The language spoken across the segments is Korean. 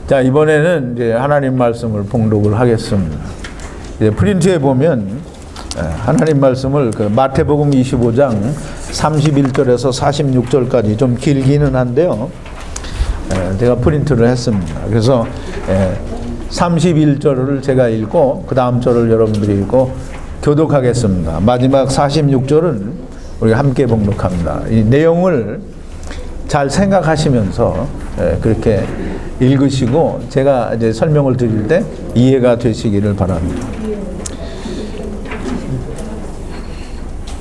자, 이번에는 이제 하나님 말씀을 봉독을 하겠습니다. 이제 프린트에 보면 하나님 말씀을 그 마태복음 25장 31절에서 46절까지 좀 길기는 한데요. 제가 프린트를 했습니다. 그래서 31절을 제가 읽고 그 다음 절을 여러분들이 읽고 교독하겠습니다. 마지막 46절은 우리가 함께 봉독합니다. 이 내용을 잘 생각하시면서 그렇게 읽으시고 제가 이제 설명을 드릴 때 이해가 되시기를 바랍니다.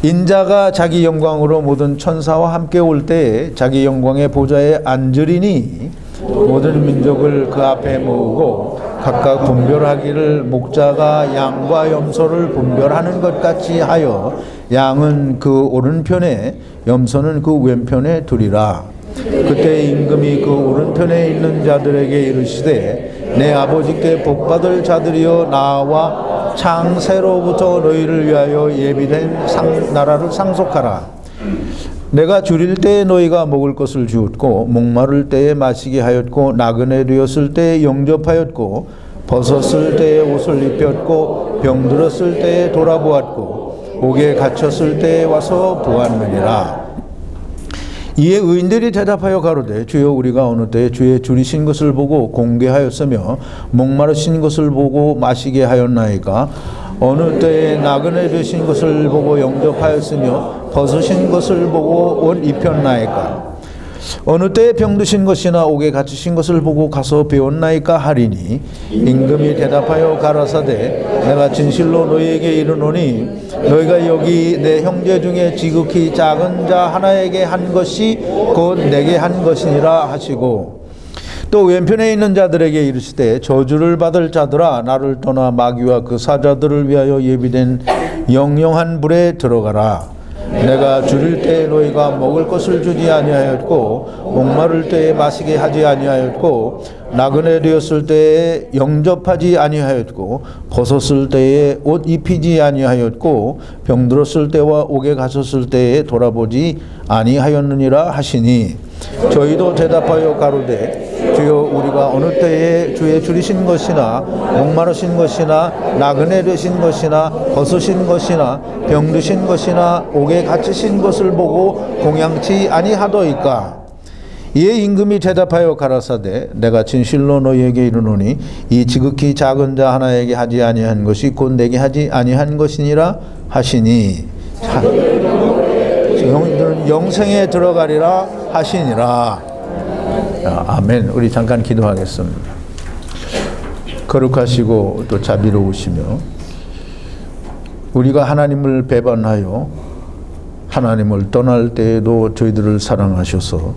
인자가 자기 영광으로 모든 천사와 함께 올 때에 자기 영광의 보좌에 앉으리니 모든 민족을 그 앞에 모으고 각각 분별하기를 목자가 양과 염소를 분별하는 것 같이 하여 양은 그 오른편에 염소는 그 왼편에 두리라. 그때 임금이 그 오른편에 있는 자들에게 이르시되 내 아버지께 복받을 자들이여 나와 창세로부터 너희를 위하여 예비된 나라를 상속하라. 내가 줄일 때에 너희가 먹을 것을 주었고 목마를 때에 마시게 하였고 나그네 되었을 때에 영접하였고 벗었을 때에 옷을 입혔고 병들었을 때에 돌아보았고 옥에 갇혔을 때에 와서 보았느니라. 이에 의인들이 대답하여 가로되 주여 우리가 어느 때에 주의 줄이신 것을 보고 공개하였으며 목마르신 것을 보고 마시게 하였나이까. 어느 때에 나그네 되신 것을 보고 영접하였으며 벗으신 것을 보고 옷 입혔나이까. 어느 때에 병드신 것이나 옥에 갇히신 것을 보고 가서 배웠나이까 하리니 임금이 대답하여 가라사대 내가 진실로 너희에게 이르노니 너희가 여기 내 형제 중에 지극히 작은 자 하나에게 한 것이 곧 내게 한 것이니라 하시고 또 왼편에 있는 자들에게 이르시되 저주를 받을 자들아 나를 떠나 마귀와 그 사자들을 위하여 예비된 영영한 불에 들어가라. 내가 줄일 때에 너희가 먹을 것을 주지 아니하였고 목마를 때에 마시게 하지 아니하였고 나그네 되었을 때에 영접하지 아니하였고 벗었을 때에 옷 입히지 아니하였고 병들었을 때와 옥에 갇혔을 때에 돌아보지 아니하였느니라 하시니 저희도 대답하여 가로되 주여 우리가 어느 때에 주의 줄이신 것이나 목마르신 것이나 나그네 되신 것이나 벗으신 것이나 병드신 것이나 옥에 갇히신 것을 보고 공양치 아니하더이까. 이에 임금이 대답하여 가라사대 내가 진실로 너희에게 이르노니 이 지극히 작은 자 하나에게 하지 아니한 것이 곧 내게 하지 아니한 것이니라 하시니 영생에 들어가리라 하시니라. 아멘. 우리 잠깐 기도하겠습니다. 거룩하시고 또 자비로우시며 우리가 하나님을 배반하여 하나님을 떠날 때에도 저희들을 사랑하셔서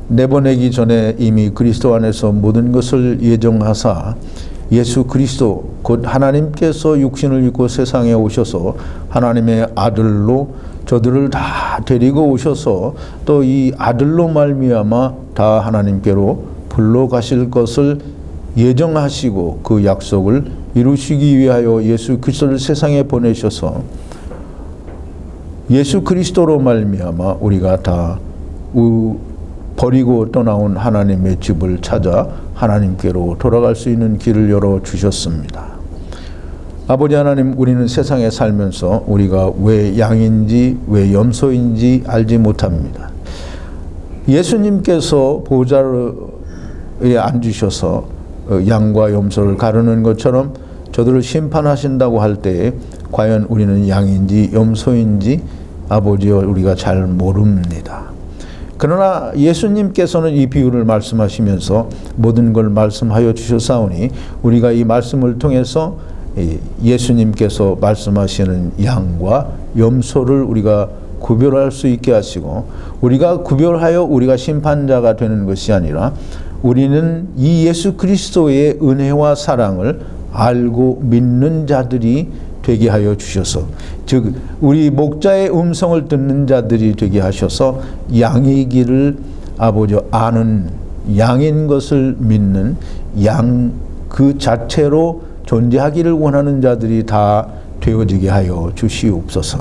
내보내기 전에 이미 그리스도 안에서 모든 것을 예정하사 예수 그리스도 곧 하나님께서 육신을 입고 세상에 오셔서 하나님의 아들로 저들을 다 데리고 오셔서 또 이 아들로 말미암아 다 하나님께로 불러가실 것을 예정하시고 그 약속을 이루시기 위하여 예수 그리스도를 세상에 보내셔서 예수 그리스도로 말미암아 우리가 다 버리고 떠나온 하나님의 집을 찾아 하나님께로 돌아갈 수 있는 길을 열어주셨습니다. 아버지 하나님, 우리는 세상에 살면서 우리가 왜 양인지 왜 염소인지 알지 못합니다. 예수님께서 보좌에 앉으셔서 양과 염소를 가르는 것처럼 저들을 심판하신다고 할 때에 과연 우리는 양인지 염소인지 아버지여 우리가 잘 모릅니다. 그러나 예수님께서는 이 비유를 말씀하시면서 모든 걸 말씀하여 주셨사오니 우리가 이 말씀을 통해서 예수님께서 말씀하시는 양과 염소를 우리가 구별할 수 있게 하시고 우리가 구별하여 우리가 심판자가 되는 것이 아니라 우리는 이 예수 그리스도의 은혜와 사랑을 알고 믿는 자들이 되게 하여 주셔서 즉 우리 목자의 음성을 듣는 자들이 되게 하셔서 양이기를 아버지 아는 양인 것을 믿는 양 그 자체로 존재하기를 원하는 자들이 다 되어지게 하여 주시옵소서.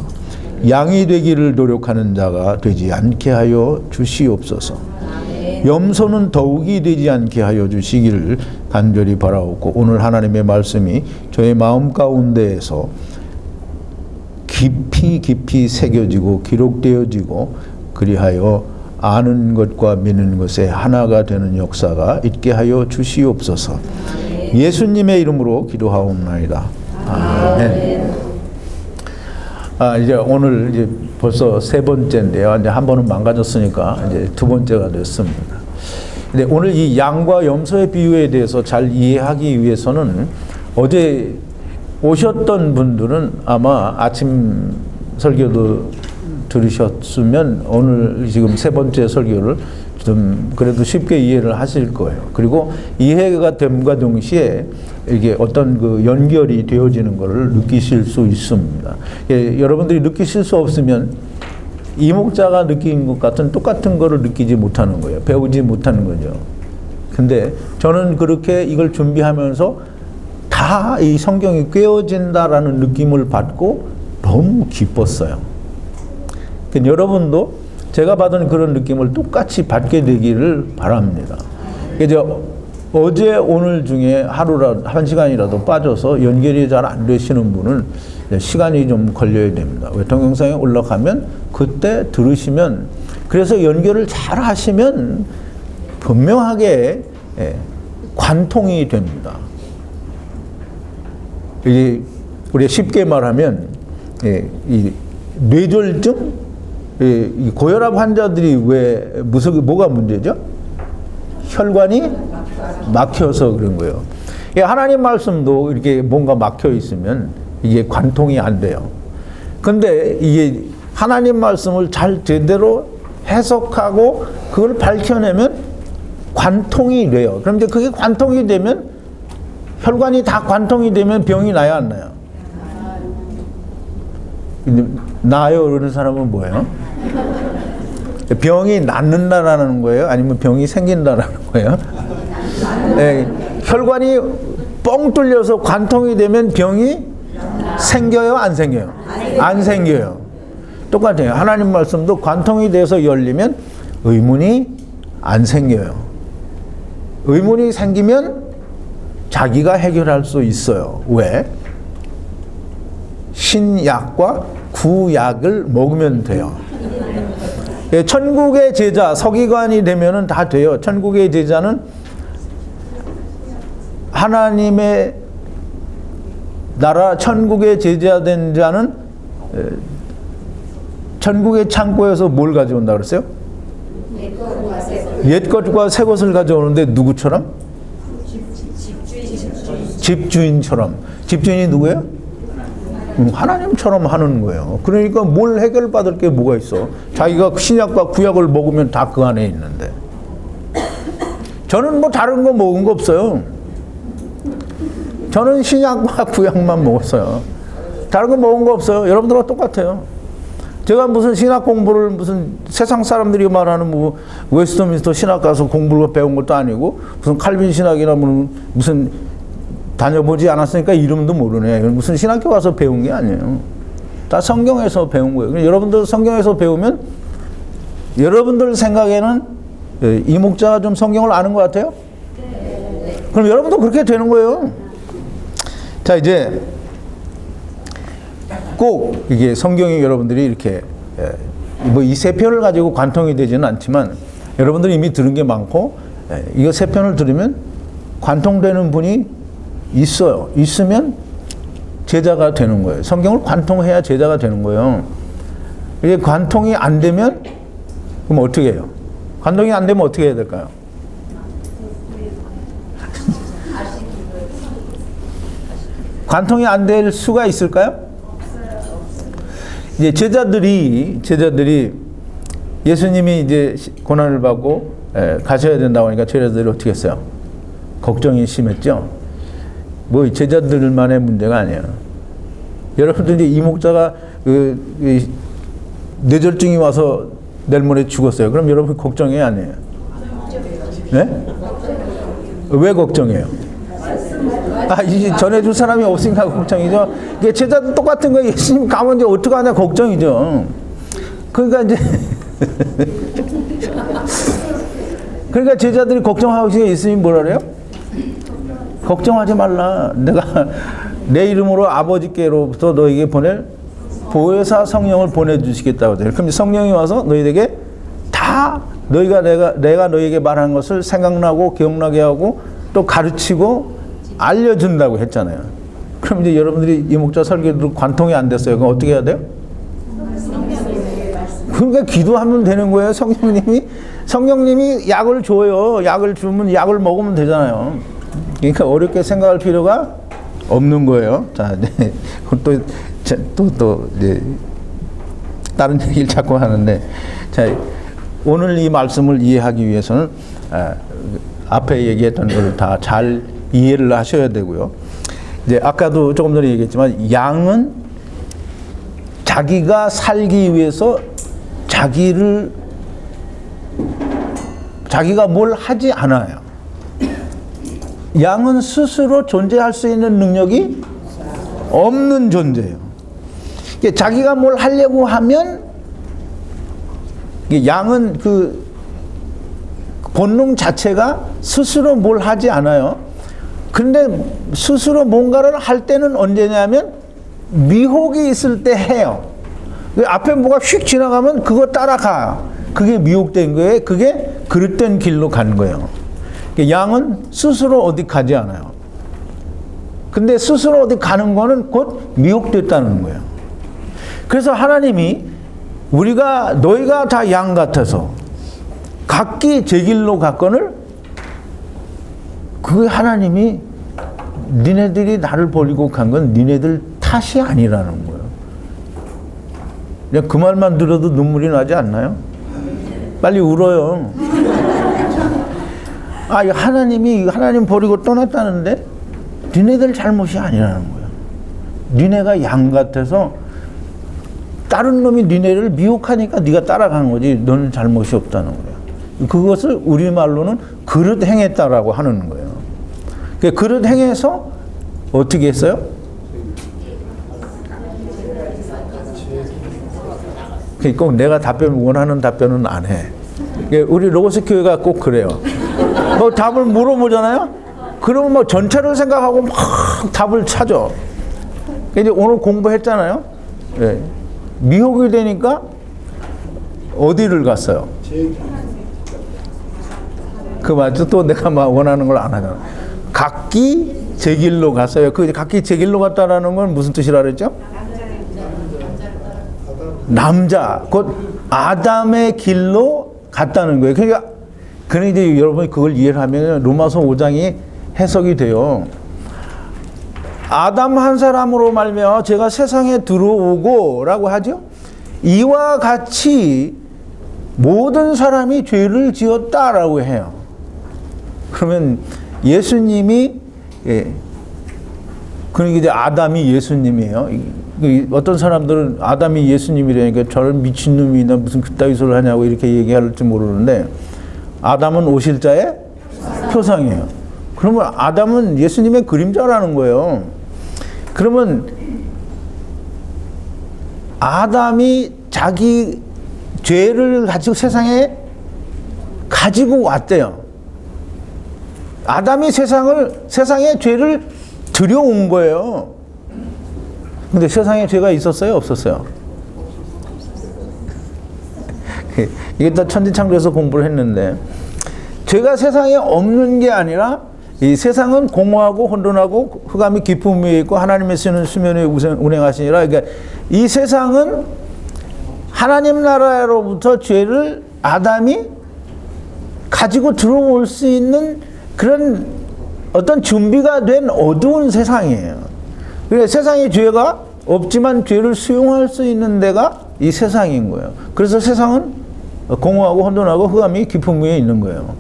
양이 되기를 노력하는 자가 되지 않게 하여 주시옵소서. 염소는 더욱이 되지 않게 하여 주시기를 간절히 바라옵고, 오늘 하나님의 말씀이 저의 마음 가운데에서 깊이 깊이 새겨지고 기록되어지고, 그리하여 아는 것과 믿는 것에 하나가 되는 역사가 있게 하여 주시옵소서. 예수님의 이름으로 기도하옵나이다. 아멘. 이제 오늘 이제 벌써 세 번째인데요. 이제 한 번은 망가졌으니까 이제 두 번째가 됐습니다. 근데 오늘 이 양과 염소의 비유에 대해서 잘 이해하기 위해서는, 어제 오셨던 분들은 아마 아침 설교도 들으셨으면 오늘 지금 세 번째 설교를 좀 그래도 쉽게 이해를 하실 거예요. 그리고 이해가 됨과 동시에 이게 어떤 그 연결이 되어지는 것을 느끼실 수 있습니다. 여러분들이 느끼실 수 없으면 이 목자가 느낀 것 같은 똑같은 거를 느끼지 못하는 거예요. 배우지 못하는 거죠. 근데 저는 그렇게 이걸 준비하면서 다 이 성경이 꿰어진다라는 느낌을 받고 너무 기뻤어요. 그러니까 여러분도 제가 받은 그런 느낌을 똑같이 받게 되기를 바랍니다. 이제 어제 오늘 중에 하루라도 한 시간이라도 빠져서 연결이 잘 안 되시는 분은 시간이 좀 걸려야 됩니다. 동영상에 올라가면 그때 들으시면, 그래서 연결을 잘 하시면 분명하게 관통이 됩니다. 이게 우리가 쉽게 말하면 이 뇌졸중, 이 고혈압 환자들이 왜 뭐가 문제죠? 혈관이 막혀서 그런 거예요. 하나님 말씀도 이렇게 뭔가 막혀 있으면 이게 관통이 안 돼요. 근데 이게 하나님 말씀을 잘 제대로 해석하고 그걸 밝혀내면 관통이 돼요. 그럼 이제 그게 관통이 되면, 혈관이 다 관통이 되면 병이 나요, 안 나요? 나요 그러는 사람은 뭐예요? 병이 낫는다라는 거예요? 아니면 병이 생긴다라는 거예요? 네, 혈관이 뻥 뚫려서 관통이 되면 병이 생겨요, 안 생겨요? 안 생겨요. 똑같아요. 하나님 말씀도 관통이 돼서 열리면 의문이 안 생겨요. 의문이 생기면 자기가 해결할 수 있어요. 왜? 신약과 구약을 먹으면 돼요. 천국의 제자, 서기관이 되면은 다 돼요. 천국의 제자는 하나님의 나라 천국의 제자 된 자는 천국의 창고에서 뭘 가져온다 그랬어요? 옛 것과 새 것을 가져오는데 누구처럼? 집주인처럼. 집주인이 누구예요? 하나님처럼 하는 거예요. 그러니까 뭘 해결받을 게 뭐가 있어? 자기가 신약과 구약을 먹으면 다 그 안에 있는데. 저는 뭐 다른 거 먹은 거 없어요. 저는 신약과 구약만 먹었어요. 다른 거 먹은 거 없어요. 여러분들과 똑같아요. 제가 무슨 신학 공부를 무슨 세상 사람들이 말하는 뭐 웨스트민스터 신학 가서 공부를 배운 것도 아니고, 무슨 칼빈 신학이나 무슨 다녀보지 않았으니까 이름도 모르네. 무슨 신학교 가서 배운 게 아니에요. 다 성경에서 배운 거예요. 여러분들 성경에서 배우면 여러분들 생각에는 이 목자가 좀 성경을 아는 것 같아요? 그럼 여러분도 그렇게 되는 거예요. 자, 이제 꼭 이게 성경이 여러분들이 이렇게 뭐 이 세 편을 가지고 관통이 되지는 않지만, 여러분들이 이미 들은 게 많고, 이거 세 편을 들으면 관통되는 분이 있어요. 있으면 제자가 되는 거예요. 성경을 관통해야 제자가 되는 거예요. 이게 관통이 안 되면 그럼 어떻게 해요? 관통이 안 되면 어떻게 해야 될까요? 관통이 안 될 수가 있을까요? 이제 제자들이 예수님이 이제 고난을 받고 가셔야 된다고 하니까 제자들이 어떻게 했어요? 걱정이 심했죠. 뭐 제자들만의 문제가 아니에요. 여러분들이 이 목자가 뇌졸중이 와서 내일 모레 죽었어요. 그럼 여러분 걱정이 아니에요. 네? 왜 걱정해요? 이제 전해줄 사람이 없으니까 걱정이죠. 이게 제자도 똑같은 거예요. 예수님 가면 이제 어떡하냐 걱정이죠. 그러니까 이제 그러니까 제자들이 걱정하고 있으니 뭐라 그래요? 걱정하지 말라. 내가 내 이름으로 아버지께로부터 너에게 보낼 보혜사 성령을 보내주시겠다고 해요. 그럼 성령이 와서 너희에게 다 내가 너희에게 말한 것을 생각나고 기억나게 하고 또 가르치고 알려준다고 했잖아요. 그럼 이제 여러분들이 이 목자 설교도 관통이 안 됐어요. 그럼 어떻게 해야 돼요? 그러니까 기도하면 되는 거예요. 성령님이 약을 줘요. 약을 주면 약을 먹으면 되잖아요. 그러니까 어렵게 생각할 필요가 없는 거예요. 자, 네. 또 이제 다른 얘기를 자꾸 하는데, 자, 오늘 이 말씀을 이해하기 위해서는 앞에 얘기했던 걸 다 잘 이해를 하셔야 되고요. 이제 아까도 조금 전에 얘기했지만 양은 자기가 살기 위해서 자기가 뭘 하지 않아요. 양은 스스로 존재할 수 있는 능력이 없는 존재예요. 자기가 뭘 하려고 하면 양은 그 본능 자체가 스스로 뭘 하지 않아요. 근데 스스로 뭔가를 할 때는 언제냐면 미혹이 있을 때 해요. 앞에 뭐가 휙 지나가면 그거 따라가. 그게 미혹된 거예요. 그게 그릇된 길로 간 거예요. 양은 스스로 어디 가지 않아요. 근데 스스로 어디 가는 거는 곧 미혹됐다는 거예요. 그래서 하나님이 너희가 다 양 같아서 각기 제 길로 갔거늘 그 하나님이 니네들이 나를 버리고 간 건 니네들 탓이 아니라는 거예요. 그냥 그 말만 들어도 눈물이 나지 않나요? 빨리 울어요. 하나님 버리고 떠났다는데 니네들 잘못이 아니라는 거예요. 니네가 양 같아서 다른 놈이 니네를 미혹하니까 네가 따라간 거지 너는 잘못이 없다는 거예요. 그것을 우리말로는 그릇 행했다라고 하는 거예요. 그릇 행해서 어떻게 했어요? 꼭 내가 원하는 답변은 안 해. 우리 로고스 교회가 꼭 그래요. 뭐 답을 물어보잖아요? 그러면 뭐 전체를 생각하고 막 답을 찾아. 이제 오늘 공부했잖아요? 네. 미혹이 되니까 어디를 갔어요? 그 맞죠? 또 내가 막 원하는 걸 안 하잖아. 각기 제 길로 갔어요. 그 각기 제 길로 갔다라는 건 무슨 뜻이라 그랬죠? 남자, 곧 아담의 길로 갔다는 거예요. 그러니까 이제 여러분이 그걸 이해를 하면 로마서 5장이 해석이 돼요. 아담 한 사람으로 말미암아 제가 세상에 들어오고라고 하죠. 이와 같이 모든 사람이 죄를 지었다라고 해요. 그러면 예수님이 그러니까 이제 아담이 예수님이에요. 어떤 사람들은 아담이 예수님이라니까 저런 미친놈이나 무슨 그따위 소리를 하냐고 이렇게 얘기할지 모르는데 아담은 오실 자의 표상이에요. 그러면 아담은 예수님의 그림자라는 거예요. 그러면 아담이 자기 죄를 가지고 세상에 가지고 왔대요. 아담이 세상에 죄를 들여온 거예요. 근데 세상에 죄가 있었어요? 없었어요? 이게 다 천지창조에서 공부를 했는데 죄가 세상에 없는 게 아니라 이 세상은 공허하고 혼돈하고 흑암이 깊음 위에 있고 하나님의 쓰는 수면 위에 운행하시니라. 그러니까 이 세상은 하나님 나라로부터 죄를 아담이 가지고 들어올 수 있는 그런 어떤 준비가 된 어두운 세상이에요. 그러니까 세상에 죄가 없지만 죄를 수용할 수 있는 데가 이 세상인 거예요. 그래서 세상은 공허하고 혼돈하고 흑암이 깊은 위에 있는 거예요.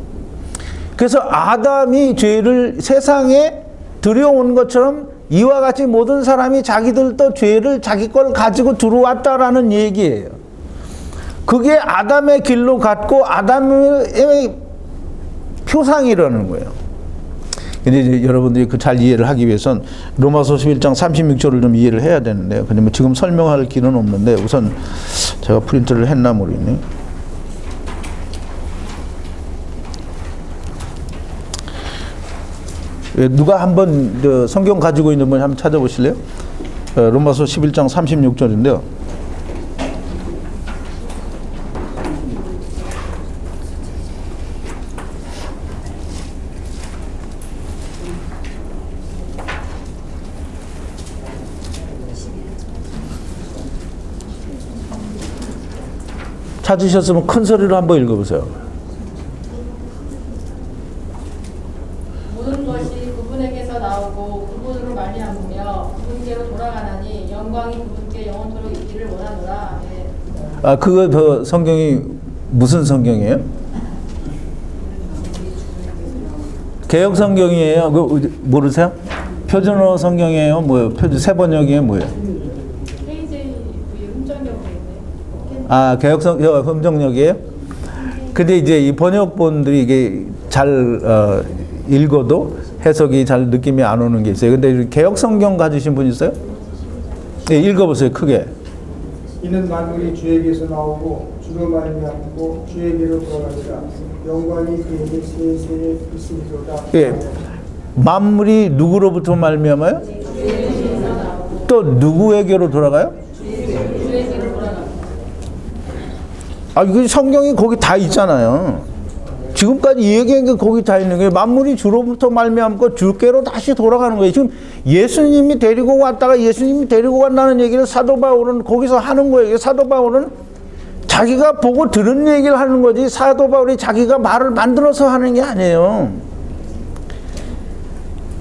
그래서 아담이 죄를 세상에 들여온 것처럼 이와 같이 모든 사람이 자기들도 죄를 자기 걸 가지고 들어왔다라는 얘기예요. 그게 아담의 길로 갔고 아담의 표상이라는 거예요. 근데 이제 여러분들이 그 잘 이해를 하기 위해선 로마서 11장 36절을 좀 이해를 해야 되는데요. 근데 뭐 지금 설명할 길은 없는데 우선 제가 프린트를 했나 모르겠네요. 누가 한번 성경 가지고 있는 분 한번 찾아보실래요? 로마서 11장 36절인데요. 찾으셨으면 큰 소리로 한번 읽어보세요. 모든 것이 그분에게서 나오고 그분으로 말미암으며 그분께로 돌아가나니 영광이 그분께 영원토록 있기를 원하노라. 네. 그거 성경이 무슨 성경이에요? 개역 성경이에요? 모르세요? 표준어 성경이에요? 뭐예요? 세 번역이에요? 뭐예요? 개역 흠정역이에요? 근데 이제 이 번역본들이 이게 잘 읽어도 해석이 잘 느낌이 안 오는 게 있어요. 근데 개역 성경 가지신 분 있어요? 네, 읽어보세요. 크게. 이는 만물이 주에게서 나오고 주로 말미암고 주에게로 돌아가니라. 영광이 그에게 세세에 있으리로다. 예. 만물이 누구로부터 말미암아요? 또 누구에게로 돌아가요? 이거 성경이 거기 다 있잖아요. 지금까지 얘기한 게 거기 다 있는 거예요. 만물이 주로부터 말미암고 주께로 다시 돌아가는 거예요. 지금 예수님이 데리고 왔다가 예수님이 데리고 간다는 얘기를 사도 바울은 거기서 하는 거예요. 사도 바울은 자기가 보고 들은 얘기를 하는 거지 사도 바울이 자기가 말을 만들어서 하는 게 아니에요.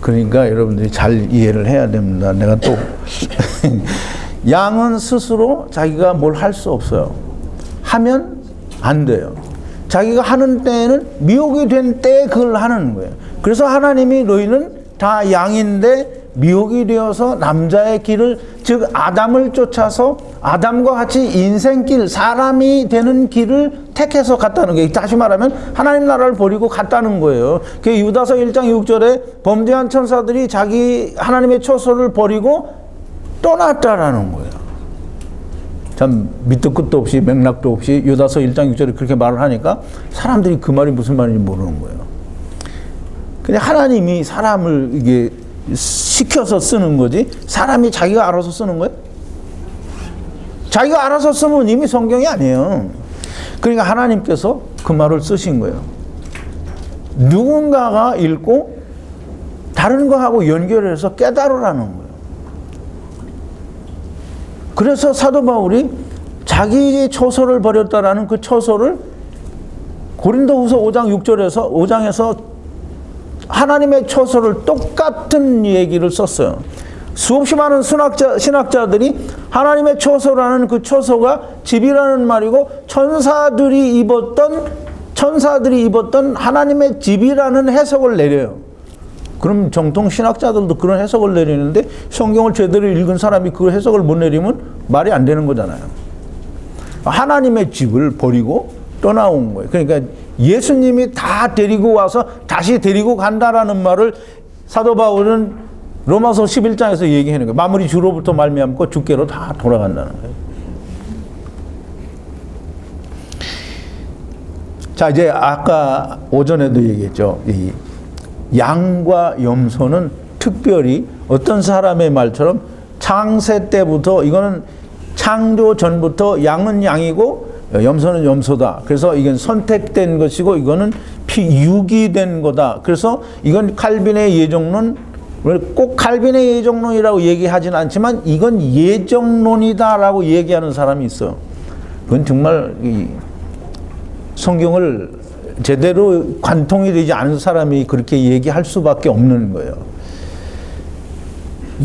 그러니까 여러분들이 잘 이해를 해야 됩니다. 내가 또 양은 스스로 자기가 뭘 할 수 없어요. 하면 안 돼요. 자기가 하는 때에는 미혹이 된 때에 그걸 하는 거예요. 그래서 하나님이 너희는 다 양인데 미혹이 되어서 남자의 길을, 즉 아담을 쫓아서 아담과 같이 인생길, 사람이 되는 길을 택해서 갔다는 거예요. 다시 말하면 하나님 나라를 버리고 갔다는 거예요. 그 유다서 1장 6절에 범죄한 천사들이 자기 하나님의 처소를 버리고 떠났다라는 거예요. 참 밑도 끝도 없이 맥락도 없이 유다서 1장 6절에 그렇게 말을 하니까 사람들이 그 말이 무슨 말인지 모르는 거예요. 그냥 하나님이 사람을 이게 시켜서 쓰는 거지 사람이 자기가 알아서 쓰는 거예요? 자기가 알아서 쓰면 이미 성경이 아니에요. 그러니까 하나님께서 그 말을 쓰신 거예요. 누군가가 읽고 다른 거하고 연결해서 깨달으라는 거예요. 그래서 사도 바울이 자기의 처소를 버렸다라는 그 처소를 고린도후서 5장에서 하나님의 처소를 똑같은 얘기를 썼어요. 수없이 많은 신학자들이 하나님의 처소라는 그 처소가 집이라는 말이고 천사들이 입었던 하나님의 집이라는 해석을 내려요. 그럼 정통 신학자들도 그런 해석을 내리는데 성경을 제대로 읽은 사람이 그 해석을 못 내리면 말이 안 되는 거잖아요. 하나님의 집을 버리고 떠나온 거예요. 그러니까 예수님이 다 데리고 와서 다시 데리고 간다라는 말을 사도 바울은 로마서 11장에서 얘기하는 거예요. 만물이 주로부터 말미암고 주께로 다 돌아간다는 거예요. 자, 이제 아까 오전에도 얘기했죠. 이 양과 염소는 특별히 어떤 사람의 말처럼 창세 때부터 이거는 창조 전부터 양은 양이고 염소는 염소다. 그래서 이건 선택된 것이고 이거는 유기된 거다. 그래서 이건 칼빈의 예정론, 꼭 칼빈의 예정론이라고 얘기하진 않지만 이건 예정론이다라고 얘기하는 사람이 있어요. 그건 정말 성경을 제대로 관통이 되지 않은 사람이 그렇게 얘기할 수밖에 없는 거예요.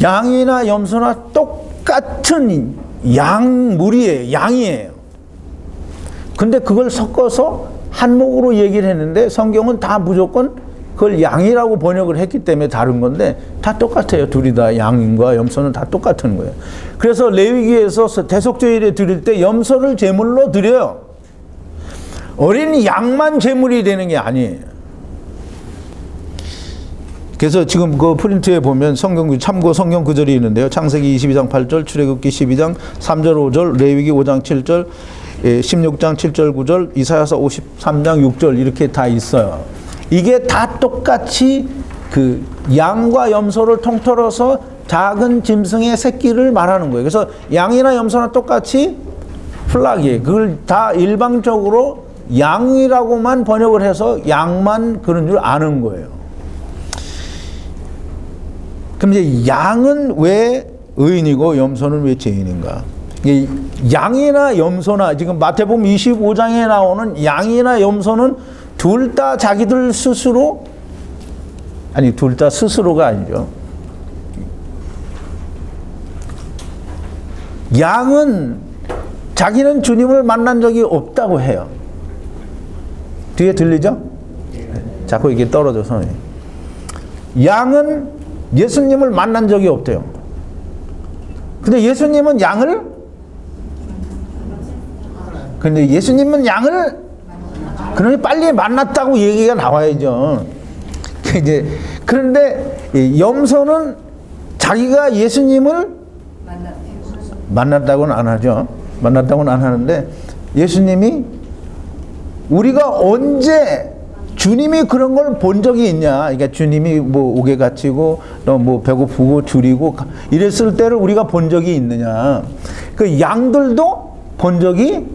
양이나 염소나 똑같은 양물이에요. 양이에요. 근데 그걸 섞어서 한목으로 얘기를 했는데 성경은 다 무조건 그걸 양이라고 번역을 했기 때문에 다른 건데 다 똑같아요. 둘이 다 양과 염소는 다 똑같은 거예요. 그래서 레위기에서 대속죄일에 드릴 때 염소를 제물로 드려요. 어린 양만 제물이 되는 게 아니에요. 그래서 지금 그 프린트에 보면 참고 성경 구절이 있는데요. 창세기 22장 8절, 출애굽기 12장 3절 5절, 레위기 5장 7절, 16장 7절 9절, 이사야서 53장 6절 이렇게 다 있어요. 이게 다 똑같이 그 양과 염소를 통틀어서 작은 짐승의 새끼를 말하는 거예요. 그래서 양이나 염소나 똑같이 플라기에 그걸 다 일방적으로 양이라고만 번역을 해서 양만 그런 줄 아는 거예요. 그럼 이제 양은 왜 의인이고 염소는 왜 죄인인가? 양이나 염소나 지금 마태복음 25장에 나오는 양이나 염소는 둘 다 자기들 스스로 아니 둘 다 스스로가 아니죠. 양은 자기는 주님을 만난 적이 없다고 해요. 뒤에 들리죠? 자꾸 이게 떨어져서 양은 예수님을 만난 적이 없대요. 근데 예수님은 양을 그러니 빨리 만났다고 얘기가 나와야죠. 이제 그런데 염소는 자기가 예수님을 만났다고는 안 하죠. 만났다고는 안 하는데 예수님이 우리가 언제 주님이 그런 걸 본 적이 있냐? 그러니까 주님이 뭐 옥에 갇히고 또 뭐 배고프고 줄이고 이랬을 때를 우리가 본 적이 있느냐? 그 양들도 본 적이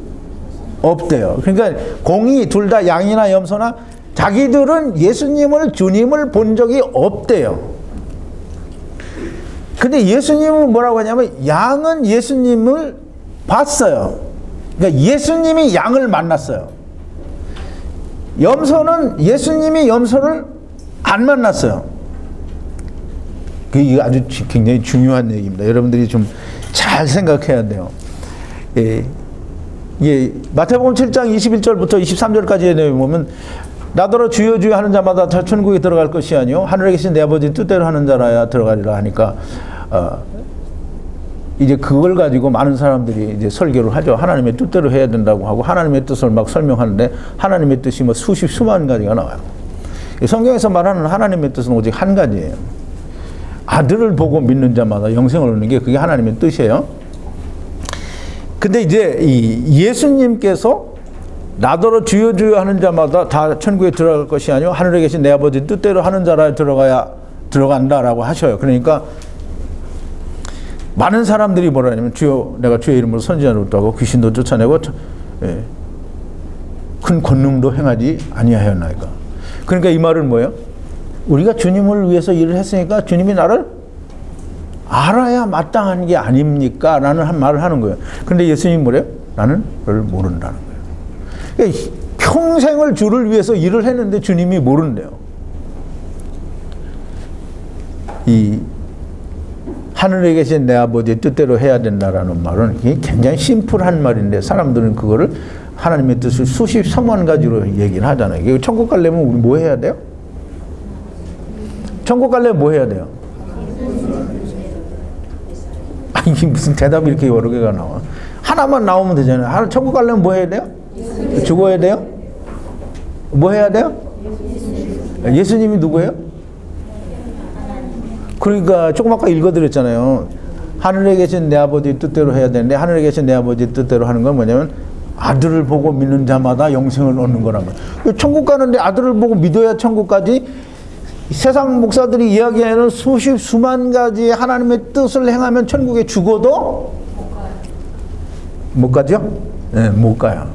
없대요. 그러니까 공이 둘 다 양이나 염소나 자기들은 예수님을 주님을 본 적이 없대요. 근데 예수님은 뭐라고 하냐면 양은 예수님을 봤어요. 그러니까 예수님이 양을 만났어요. 염소는 예수님이 염소를 안 만났어요. 이게 아주 굉장히 중요한 얘기입니다. 여러분들이 좀 잘 생각해야 돼요. 마태복음 7장 21절부터 23절까지의 내용을 보면 나더러 주여 주여 하는 자마다 다 천국에 들어갈 것이 아니요 하늘에 계신 내 아버지 뜻대로 하는 자라야 들어가리라 하니까 이제 그걸 가지고 많은 사람들이 이제 설교를 하죠. 하나님의 뜻대로 해야 된다고 하고 하나님의 뜻을 막 설명하는데 하나님의 뜻이 뭐 수만 가지가 나와요. 성경에서 말하는 하나님의 뜻은 오직 한 가지예요. 아들을 보고 믿는 자마다 영생을 얻는 게 그게 하나님의 뜻이에요. 근데 이제 이 예수님께서 나더러 주여 주여 하는 자마다 다 천국에 들어갈 것이 아니요 하늘에 계신 내 아버지 뜻대로 하는 자라 들어간다라고 하셔요. 그러니까 많은 사람들이 뭐라 하냐면 주여 내가 주의 이름으로 선지자를 하고 귀신도 쫓아내고 큰 권능도 행하지 아니하였나이까. 그러니까 이 말은 뭐예요? 우리가 주님을 위해서 일을 했으니까 주님이 나를 알아야 마땅한 게 아닙니까? 라는 한 말을 하는 거예요. 그런데 예수님이 뭐래요? 나는 너를 모른다는 거예요. 그러니까 평생을 주를 위해서 일을 했는데 주님이 모른대요. 이 하늘에 계신 내 아버지 뜻대로 해야 된다라는 말은 굉장히 심플한 말인데 사람들은 그거를 하나님의 뜻을 수십 서만 가지로 얘기를 하잖아요. 천국 가려면 우리 뭐 해야 돼요? 천국 가려면 뭐 해야 돼요? 아니 무슨 대답이 이렇게 여러 개가 나와? 하나만 나오면 되잖아요. 천국 가려면 뭐 해야 돼요? 죽어야 돼요? 뭐 해야 돼요? 예수님이 누구예요? 그러니까 조금 아까 읽어드렸잖아요. 하늘에 계신 내 아버지 뜻대로 해야 되는데 하늘에 계신 내 아버지 뜻대로 하는 건 뭐냐면 아들을 보고 믿는 자마다 영생을 얻는 거란 말이에요. 천국 가는데 아들을 보고 믿어야 천국 가지. 세상 목사들이 이야기하는 수만 가지의 하나님의 뜻을 행하면 천국에 죽어도 못 가죠? 네, 못 가요.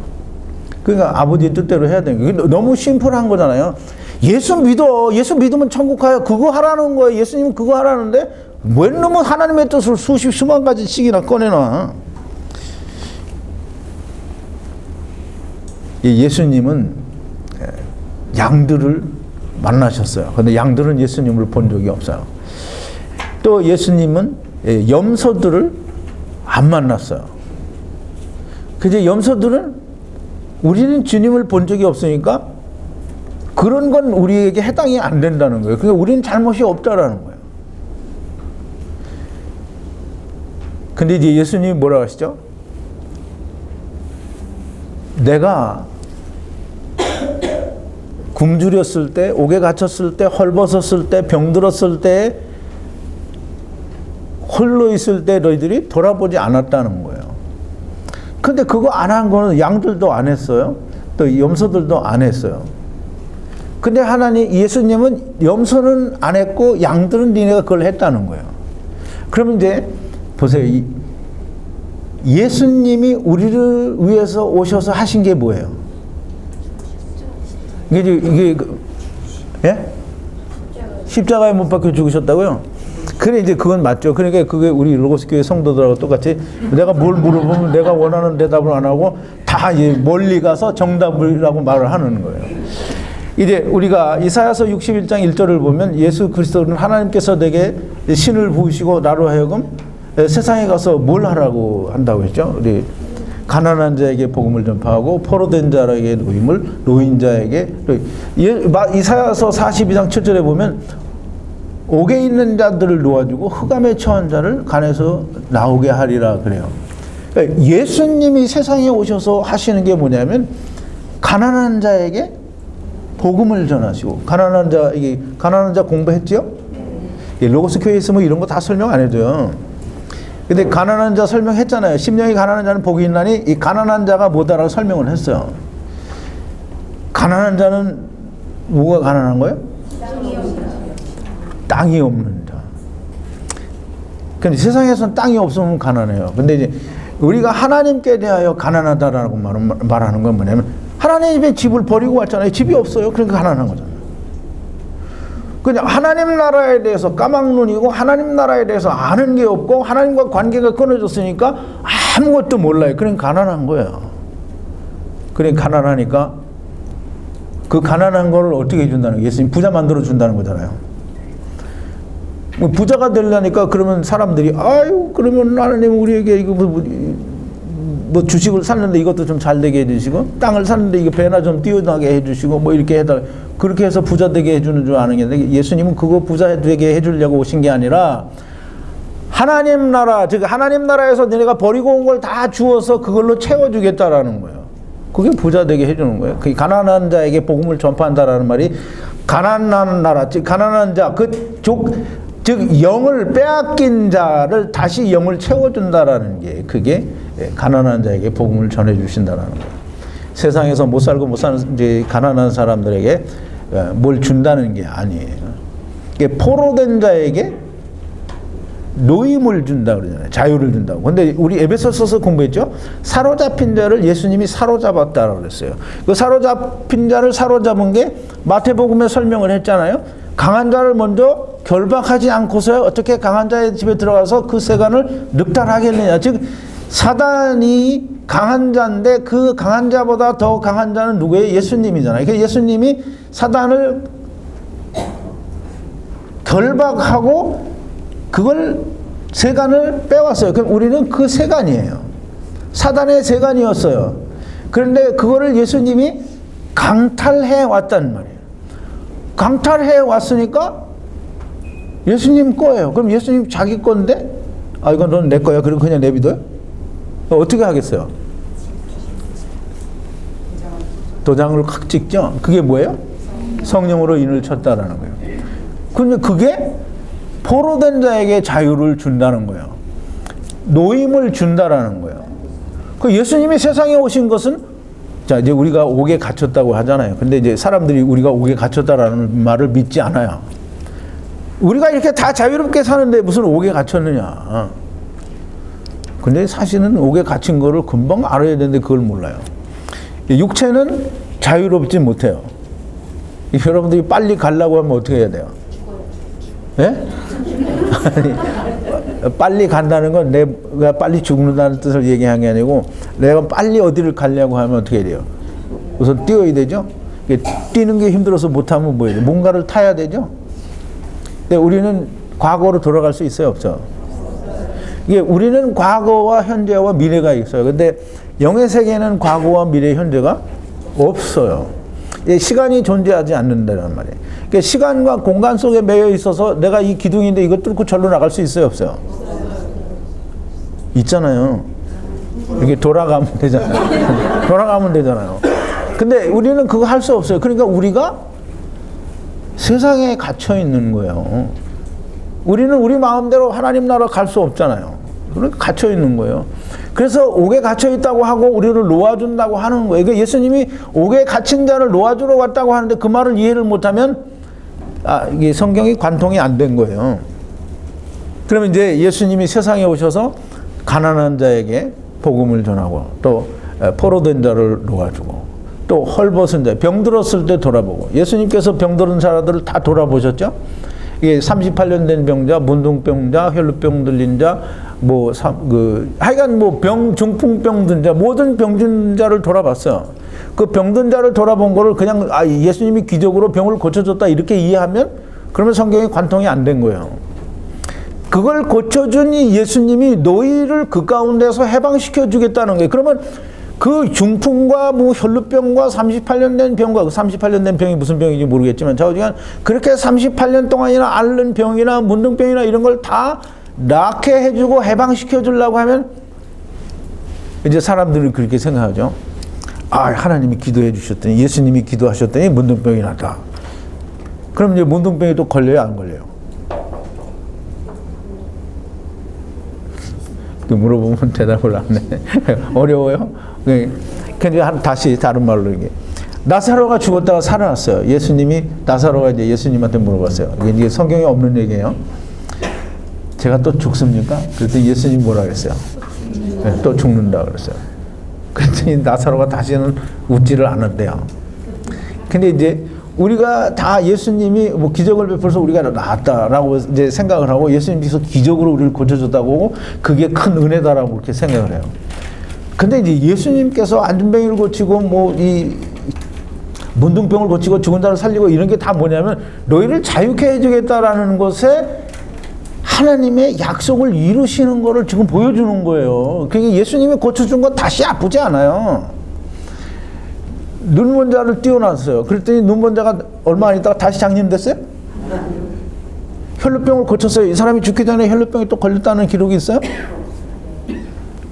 그러니까 아버지의 뜻대로 해야 되는 게 너무 심플한 거잖아요. 예수 믿어. 예수 믿으면 천국 가요. 그거 하라는 거예요. 예수님은 그거 하라는데 왜 너무 하나님의 뜻을 수만 가지씩이나 꺼내놔. 예수님은 양들을 만나셨어요. 그런데 양들은 예수님을 본 적이 없어요. 또 예수님은 염소들을 안 만났어요. 그제 염소들은 우리는 주님을 본 적이 없으니까 그런 건 우리에게 해당이 안 된다는 거예요. 그러니까 우리는 잘못이 없다라는 거예요. 근데 이제 예수님이 뭐라고 하시죠? 내가 굶주렸을 때, 옥에 갇혔을 때, 헐벗었을 때, 병들었을 때, 홀로 있을 때 너희들이 돌아보지 않았다는 거예요. 근데 그거 안 한 거는 양들도 안 했어요. 또 염소들도 안 했어요. 근데 예수님은 염소는 안 했고 양들은 니네가 그걸 했다는 거예요. 그러면 이제 보세요. 예수님이 우리를 위해서 오셔서 하신 게 뭐예요? 이게 예? 십자가에 못 박혀 죽으셨다고요? 그래, 이제 그건 맞죠. 그러니까 그게 우리 로고스 교회 성도들하고 똑같이 내가 뭘 물어보면 내가 원하는 대답을 안 하고 다 이제 멀리 가서 정답이라고 말을 하는 거예요. 이제 우리가 이사야서 61장 1절을 보면 예수 그리스도는 하나님께서 내게 신을 부으시고 나로 하여금 세상에 가서 뭘 하라고 한다고 했죠? 우리 가난한 자에게 복음을 전파하고 포로된 자에게 노임을, 노인자에게. 이사야서 42장 7절에 보면 옥에 있는 자들을 놓아주고 흑암에 처한 자를 간에서 나오게 하리라 그래요. 그러니까 예수님이 세상에 오셔서 하시는 게 뭐냐면 가난한 자에게 복음을 전하시고, 가난한 자 공부했죠? 로고스 교회에 있으면 이런 거 다 설명 안 해줘요. 근데 가난한 자 설명했잖아요. 심령이 가난한 자는 복이 있나니, 이 가난한 자가 뭐다라고 설명을 했어요. 가난한 자는 뭐가 가난한 거예요? 땅이 없는 자. 근데 세상에서는 땅이 없으면 가난해요. 근데 이제 우리가 하나님께 대하여 가난하다라고 말하는 건 뭐냐면 하나님의 집을 버리고 왔잖아요. 집이 없어요. 그러니까 가난한 거잖아요. 그냥 하나님 나라에 대해서 까막눈이고 하나님 나라에 대해서 아는 게 없고 하나님과 관계가 끊어졌으니까 아무것도 몰라요. 그러니까 가난한 거예요. 그러니까 가난하니까 그 가난한 거를 어떻게 해준다는 거예요? 예수님 부자 만들어 준다는 거잖아요. 부자가 되려니까 그러면 사람들이 아유 그러면 하나님 우리에게 이거 뭐 주식을 샀는데 이것도 좀 잘 되게 해주시고 땅을 샀는데 이거 배나 좀 뛰어나게 해주시고 뭐 이렇게 해달라, 그렇게 해서 부자 되게 해주는 줄 아는 게, 예수님은 그거 부자 되게 해주려고 오신 게 아니라 하나님 나라, 즉 하나님 나라에서 너네가 버리고 온 걸 다 주어서 그걸로 채워주겠다라는 거예요. 그게 부자 되게 해주는 거예요. 그 가난한 자에게 복음을 전파한다라는 말이 가난한 나라, 즉 가난한 자, 즉 영을 빼앗긴 자를 다시 영을 채워준다라는 게, 그게 가난한 자에게 복음을 전해주신다라는 거예요. 세상에서 못 살고 못 사는 이제 가난한 사람들에게 뭘 준다는 게 아니에요. 이게 포로된 자에게 노임을 준다 그러잖아요. 자유를 준다고. 근데 우리 에베소서서 공부했죠? 사로잡힌 자를 예수님이 사로잡았다라고 그랬어요. 그 사로잡힌 자를 사로잡은 게 마태복음에 설명을 했잖아요. 강한 자를 먼저 결박하지 않고서 어떻게 강한 자의 집에 들어가서 그 세간을 늑탈하겠느냐. 즉 사단이 강한 자인데 그 강한 자보다 더 강한 자는 누구예요? 예수님이잖아요. 그러니까 예수님이 사단을 결박하고 그걸 세간을 빼왔어요. 그럼 우리는 그 세간이에요. 사단의 세간이었어요. 그런데 그거를 예수님이 강탈해 왔단 말이에요. 강탈해 왔으니까 예수님 거예요. 그럼 예수님 자기 건데, 아 이건 넌 내 거야. 그럼 그냥 내비둬요? 어떻게 하겠어요? 도장을 확 찍죠. 그게 뭐예요? 성령으로 인을 쳤다라는 거예요. 근데 그게 포로된 자에게 자유를 준다는 거예요. 노임을 준다라는 거예요. 그 예수님이 세상에 오신 것은, 자 이제 우리가 옥에 갇혔다고 하잖아요. 근데 이제 사람들이 우리가 옥에 갇혔다라는 말을 믿지 않아요. 우리가 이렇게 다 자유롭게 사는데 무슨 옥에 갇혔느냐. 근데 사실은 옥에 갇힌 거를 금방 알아야 되는데 그걸 몰라요. 육체는 자유롭지 못해요. 여러분들이 빨리 가려고 하면 어떻게 해야 돼요? 예? 빨리 간다는 건 내가 빨리 죽는다는 뜻을 얘기한 게 아니고, 내가 빨리 어디를 가려고 하면 어떻게 해야 돼요? 우선 뛰어야 되죠? 뛰는 게 힘들어서 못하면 뭐 해야 돼요? 뭔가를 타야 되죠? 근데 우리는 과거로 돌아갈 수 있어요? 없죠? 이게 우리는 과거와 현재와 미래가 있어요. 근데 영의 세계는 과거와 미래, 현재가 없어요. 시간이 존재하지 않는다는 말이에요. 그러니까 시간과 공간 속에 매여 있어서 내가 이 기둥인데 이거 뚫고 절로 나갈 수 있어요? 없어요? 있잖아요. 이렇게 돌아가면 되잖아요. 돌아가면 되잖아요. 근데 우리는 그거 할 수 없어요. 그러니까 우리가 세상에 갇혀 있는 거예요. 우리는 우리 마음대로 하나님 나라 갈 수 없잖아요. 그러니까 갇혀 있는 거예요. 그래서 옥에 갇혀 있다고 하고 우리를 놓아준다고 하는 거예요. 그러니까 예수님이 옥에 갇힌 자를 놓아주러 왔다고 하는데 그 말을 이해를 못하면 이게 성경이 관통이 안 된 거예요. 그러면 이제 예수님이 세상에 오셔서 가난한 자에게 복음을 전하고 또 포로된 자를 놓아주고 또 헐벗은 자, 병들었을 때 돌아보고 예수님께서 병들은 사람들을 다 돌아보셨죠? 이게 38년 된 병자, 문둥병자, 혈루병 들린 자, 하여간 중풍병 든 자, 모든 병든 자를 돌아봤어요. 그 병든 자를 돌아본 거를 그냥 예수님이 기적으로 병을 고쳐줬다 이렇게 이해하면 그러면 성경이 관통이 안 된 거예요. 그걸 고쳐준 이 예수님이 너희를 그 가운데서 해방시켜 주겠다는 거예요. 그러면 그 중풍과 혈루병과 38년 된 병과, 그 38년 된 병이 무슨 병인지 모르겠지만 좌우지간 그렇게 38년 동안이나 앓는 병이나 문둥병이나 이런 걸 다 낫게 해주고 해방시켜 주려고 하면 이제 사람들은 그렇게 생각하죠. 하나님이 기도해 주셨더니 예수님이 기도하셨더니 문둥병이 났다. 그럼 이제 문둥병이 또 걸려요, 안 걸려요? 물어보면 대답을 안 해. 어려워요? 근데 다시 다른 말로 이게 나사로가 죽었다가 살아났어요. 예수님이 나사로가 이제 예수님한테 물어봤어요. 이게 성경에 없는 얘기예요. 제가 또 죽습니까? 그랬더니 예수님 뭐라 그랬어요? 네, 또 죽는다 그랬어요. 그랬더니 나사로가 다시는 웃지를 않았대요. 근데 이제 우리가 다 예수님이 기적을 베풀어서 우리가 나았다라고 이제 생각을 하고 예수님께서 기적으로 우리를 고쳐줬다고 그게 큰 은혜다라고 그렇게 생각을 해요. 근데 이제 예수님께서 안진뱅이를 고치고 이 문둥병을 고치고 죽은 자를 살리고 이런 게 다 뭐냐면 너희를 자유케 해주겠다라는 것에 하나님의 약속을 이루시는 거를 지금 보여주는 거예요. 그러니까 예수님이 고쳐준 건 다시 아프지 않아요. 눈먼 자를 띄워놨어요. 그랬더니 눈먼 자가 얼마 안 있다가 다시 장님됐어요? 혈루병을 고쳤어요. 이 사람이 죽기 전에 혈루병이 또 걸렸다는 기록이 있어요?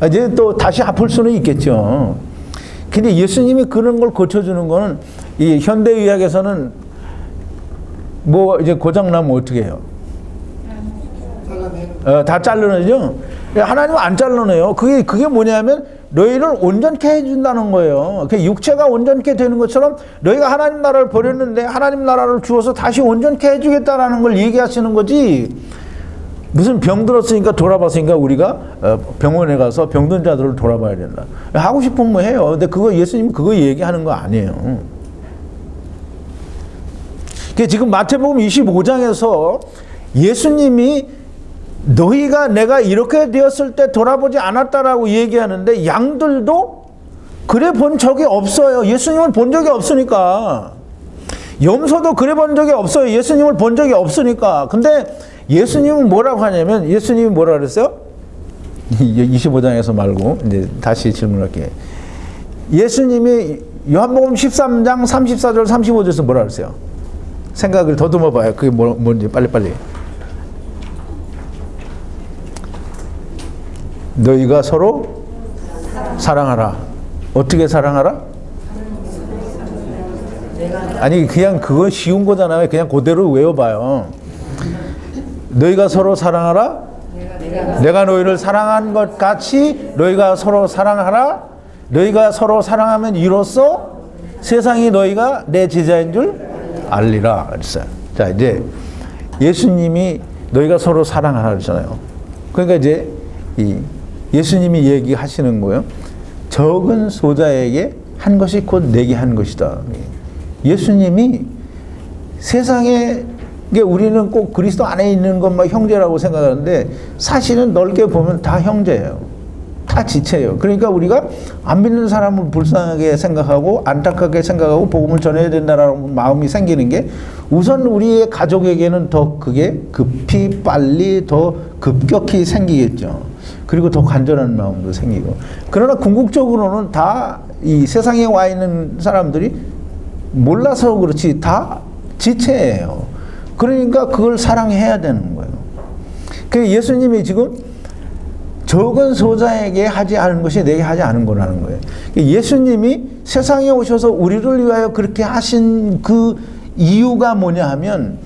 이제 또 다시 아플 수는 있겠죠. 근데 예수님이 그런 걸 고쳐주는 거는 이 현대의학에서는 이제 고장나면 어떻게 해요? 다 잘라내죠? 하나님은 안 잘라내요. 그게 뭐냐면 너희를 온전케 해준다는 거예요. 육체가 온전케 되는 것처럼 너희가 하나님 나라를 버렸는데 하나님 나라를 주어서 다시 온전케 해주겠다라는 걸 얘기하시는 거지. 무슨 병 들었으니까 돌아봤으니까 우리가 병원에 가서 병든 자들을 돌아봐야 된다. 하고 싶으면 해요. 근데 예수님 그거 얘기하는 거 아니에요. 지금 마태복음 25장에서 예수님이 너희가 내가 이렇게 되었을 때 돌아보지 않았다라고 얘기하는데 양들도 그래 본 적이 없어요. 예수님을 본 적이 없으니까. 염소도 그래 본 적이 없어요. 예수님을 본 적이 없으니까. 근데 예수님은 뭐라고 하냐면 예수님이 뭐라 그랬어요? 25장에서 말고 이제 다시 질문할게요. 예수님이 요한복음 13장 34절 35절에서 뭐라 그랬어요? 생각을 더듬어 봐요. 그게 뭔지 빨리빨리. 너희가 서로 사랑하라. 어떻게 사랑하라? 아니 그냥 그건 쉬운 거잖아요. 그냥 그대로 외워봐요. 너희가 서로 사랑하라. 내가 너희를 사랑한 것 같이 너희가 서로 사랑하라. 너희가 서로 사랑하면 이로써 세상이 너희가 내 제자인 줄 알리라 그랬어요. 자 이제 예수님이 너희가 서로 사랑하라 그랬잖아요. 그러니까 이제 예수님이 얘기하시는 거예요. 적은 소자에게 한 것이 곧 내게 한 것이다. 예수님이 세상에 우리는 꼭 그리스도 안에 있는 것만 형제라고 생각하는데 사실은 넓게 보면 다 형제예요. 다 지체예요. 그러니까 우리가 안 믿는 사람을 불쌍하게 생각하고 안타깝게 생각하고 복음을 전해야 된다라는 마음이 생기는 게 우선 우리의 가족에게는 더 그게 급히 빨리 더 급격히 생기겠죠. 그리고 더 간절한 마음도 생기고. 그러나 궁극적으로는 다 이 세상에 와 있는 사람들이 몰라서 그렇지 다 지체예요. 그러니까 그걸 사랑해야 되는 거예요. 그래서 예수님이 지금 적은 소자에게 하지 않은 것이 내게 하지 않은 거라는 거예요. 예수님이 세상에 오셔서 우리를 위하여 그렇게 하신 그 이유가 뭐냐 하면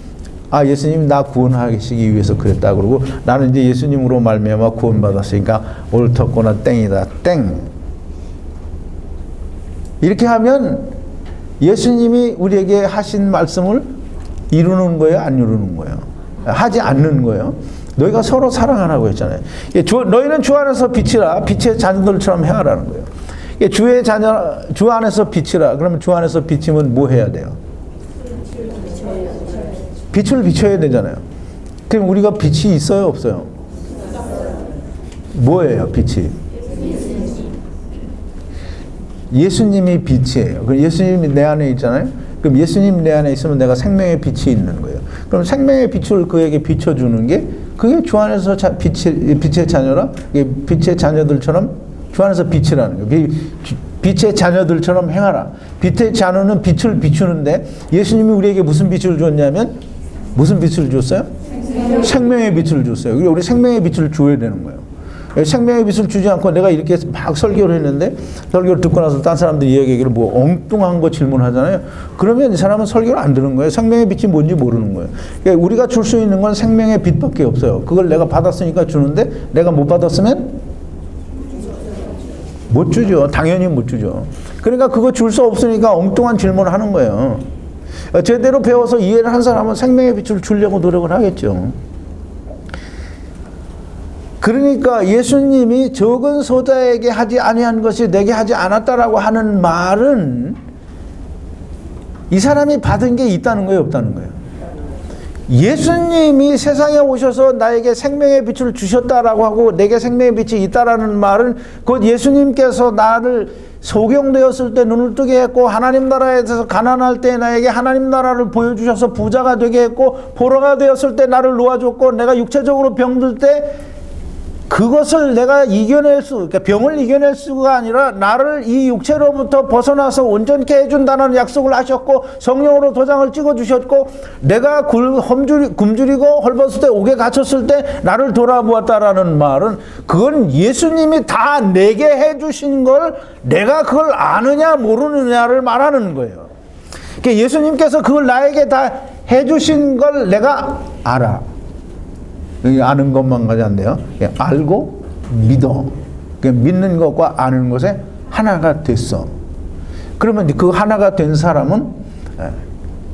아, 예수님이 나 구원하시기 위해서 그랬다. 그러고 나는 이제 예수님으로 말미암아 구원받았으니까 옳았거나 땡이다. 땡. 이렇게 하면 예수님이 우리에게 하신 말씀을 이루는 거예요? 안 이루는 거예요? 하지 않는 거예요? 너희가 서로 사랑하라고 했잖아요. 너희는 주 안에서 빛이라. 빛의 자녀들처럼 행하라는 거예요. 주 안에서 빛이라. 그러면 주 안에서 비치면 뭐 해야 돼요? 빛을 비춰야 되잖아요. 그럼 우리가 빛이 있어요, 없어요? 뭐예요, 빛이? 예수님이 빛이에요. 그럼 예수님이 내 안에 있잖아요. 그럼 예수님 내 안에 있으면 내가 생명의 빛이 있는 거예요. 그럼 생명의 빛을 그에게 비춰주는 게 그게 주 안에서 빛의 자녀라. 빛의 자녀들처럼 주 안에서 빛이라는 거예요. 빛의 자녀들처럼 행하라. 빛의 자녀는 빛을 비추는데 예수님이 우리에게 무슨 빛을 줬냐면 무슨 빛을 줬어요? 생명의 빛을 줬어요. 우리 생명의 빛을 줘야 되는 거예요. 생명의 빛을 주지 않고 내가 이렇게 막 설교를 했는데 설교를 듣고 나서 딴 사람들이 이야기하기를 뭐 엉뚱한 거 질문하잖아요. 그러면 이 사람은 설교를 안 듣는 거예요. 생명의 빛이 뭔지 모르는 거예요. 그러니까 우리가 줄 수 있는 건 생명의 빛밖에 없어요. 그걸 내가 받았으니까 주는데 내가 못 받았으면 못 주죠. 당연히 못 주죠. 그러니까 그거 줄 수 없으니까 엉뚱한 질문을 하는 거예요. 제대로 배워서 이해를 한 사람은 생명의 빛을 주려고 노력을 하겠죠. 그러니까 예수님이 적은 소자에게 하지 아니한 것이 내게 하지 않았다라고 하는 말은 이 사람이 받은 게 있다는 거예요, 없다는 거예요? 예수님이 세상에 오셔서 나에게 생명의 빛을 주셨다라고 하고 내게 생명의 빛이 있다라는 말은 곧 예수님께서 나를 소경되었을 때 눈을 뜨게 했고 하나님 나라에 대해서 가난할 때 나에게 하나님 나라를 보여주셔서 부자가 되게 했고 포로가 되었을 때 나를 놓아줬고 내가 육체적으로 병들 때 그것을 내가 그러니까 병을 이겨낼 수가 아니라 나를 이 육체로부터 벗어나서 온전케 해준다는 약속을 하셨고 성령으로 도장을 찍어주셨고 내가 굶주리고 헐벗을 때 옥에 갇혔을 때 나를 돌아보았다라는 말은 그건 예수님이 다 내게 해주신 걸 내가 그걸 아느냐 모르느냐를 말하는 거예요. 그러니까 예수님께서 그걸 나에게 다 해주신 걸 내가 알아. 아는 것만 가지 안 돼요. 알고 믿어. 믿는 것과 아는 것에 하나가 됐어. 그러면 그 하나가 된 사람은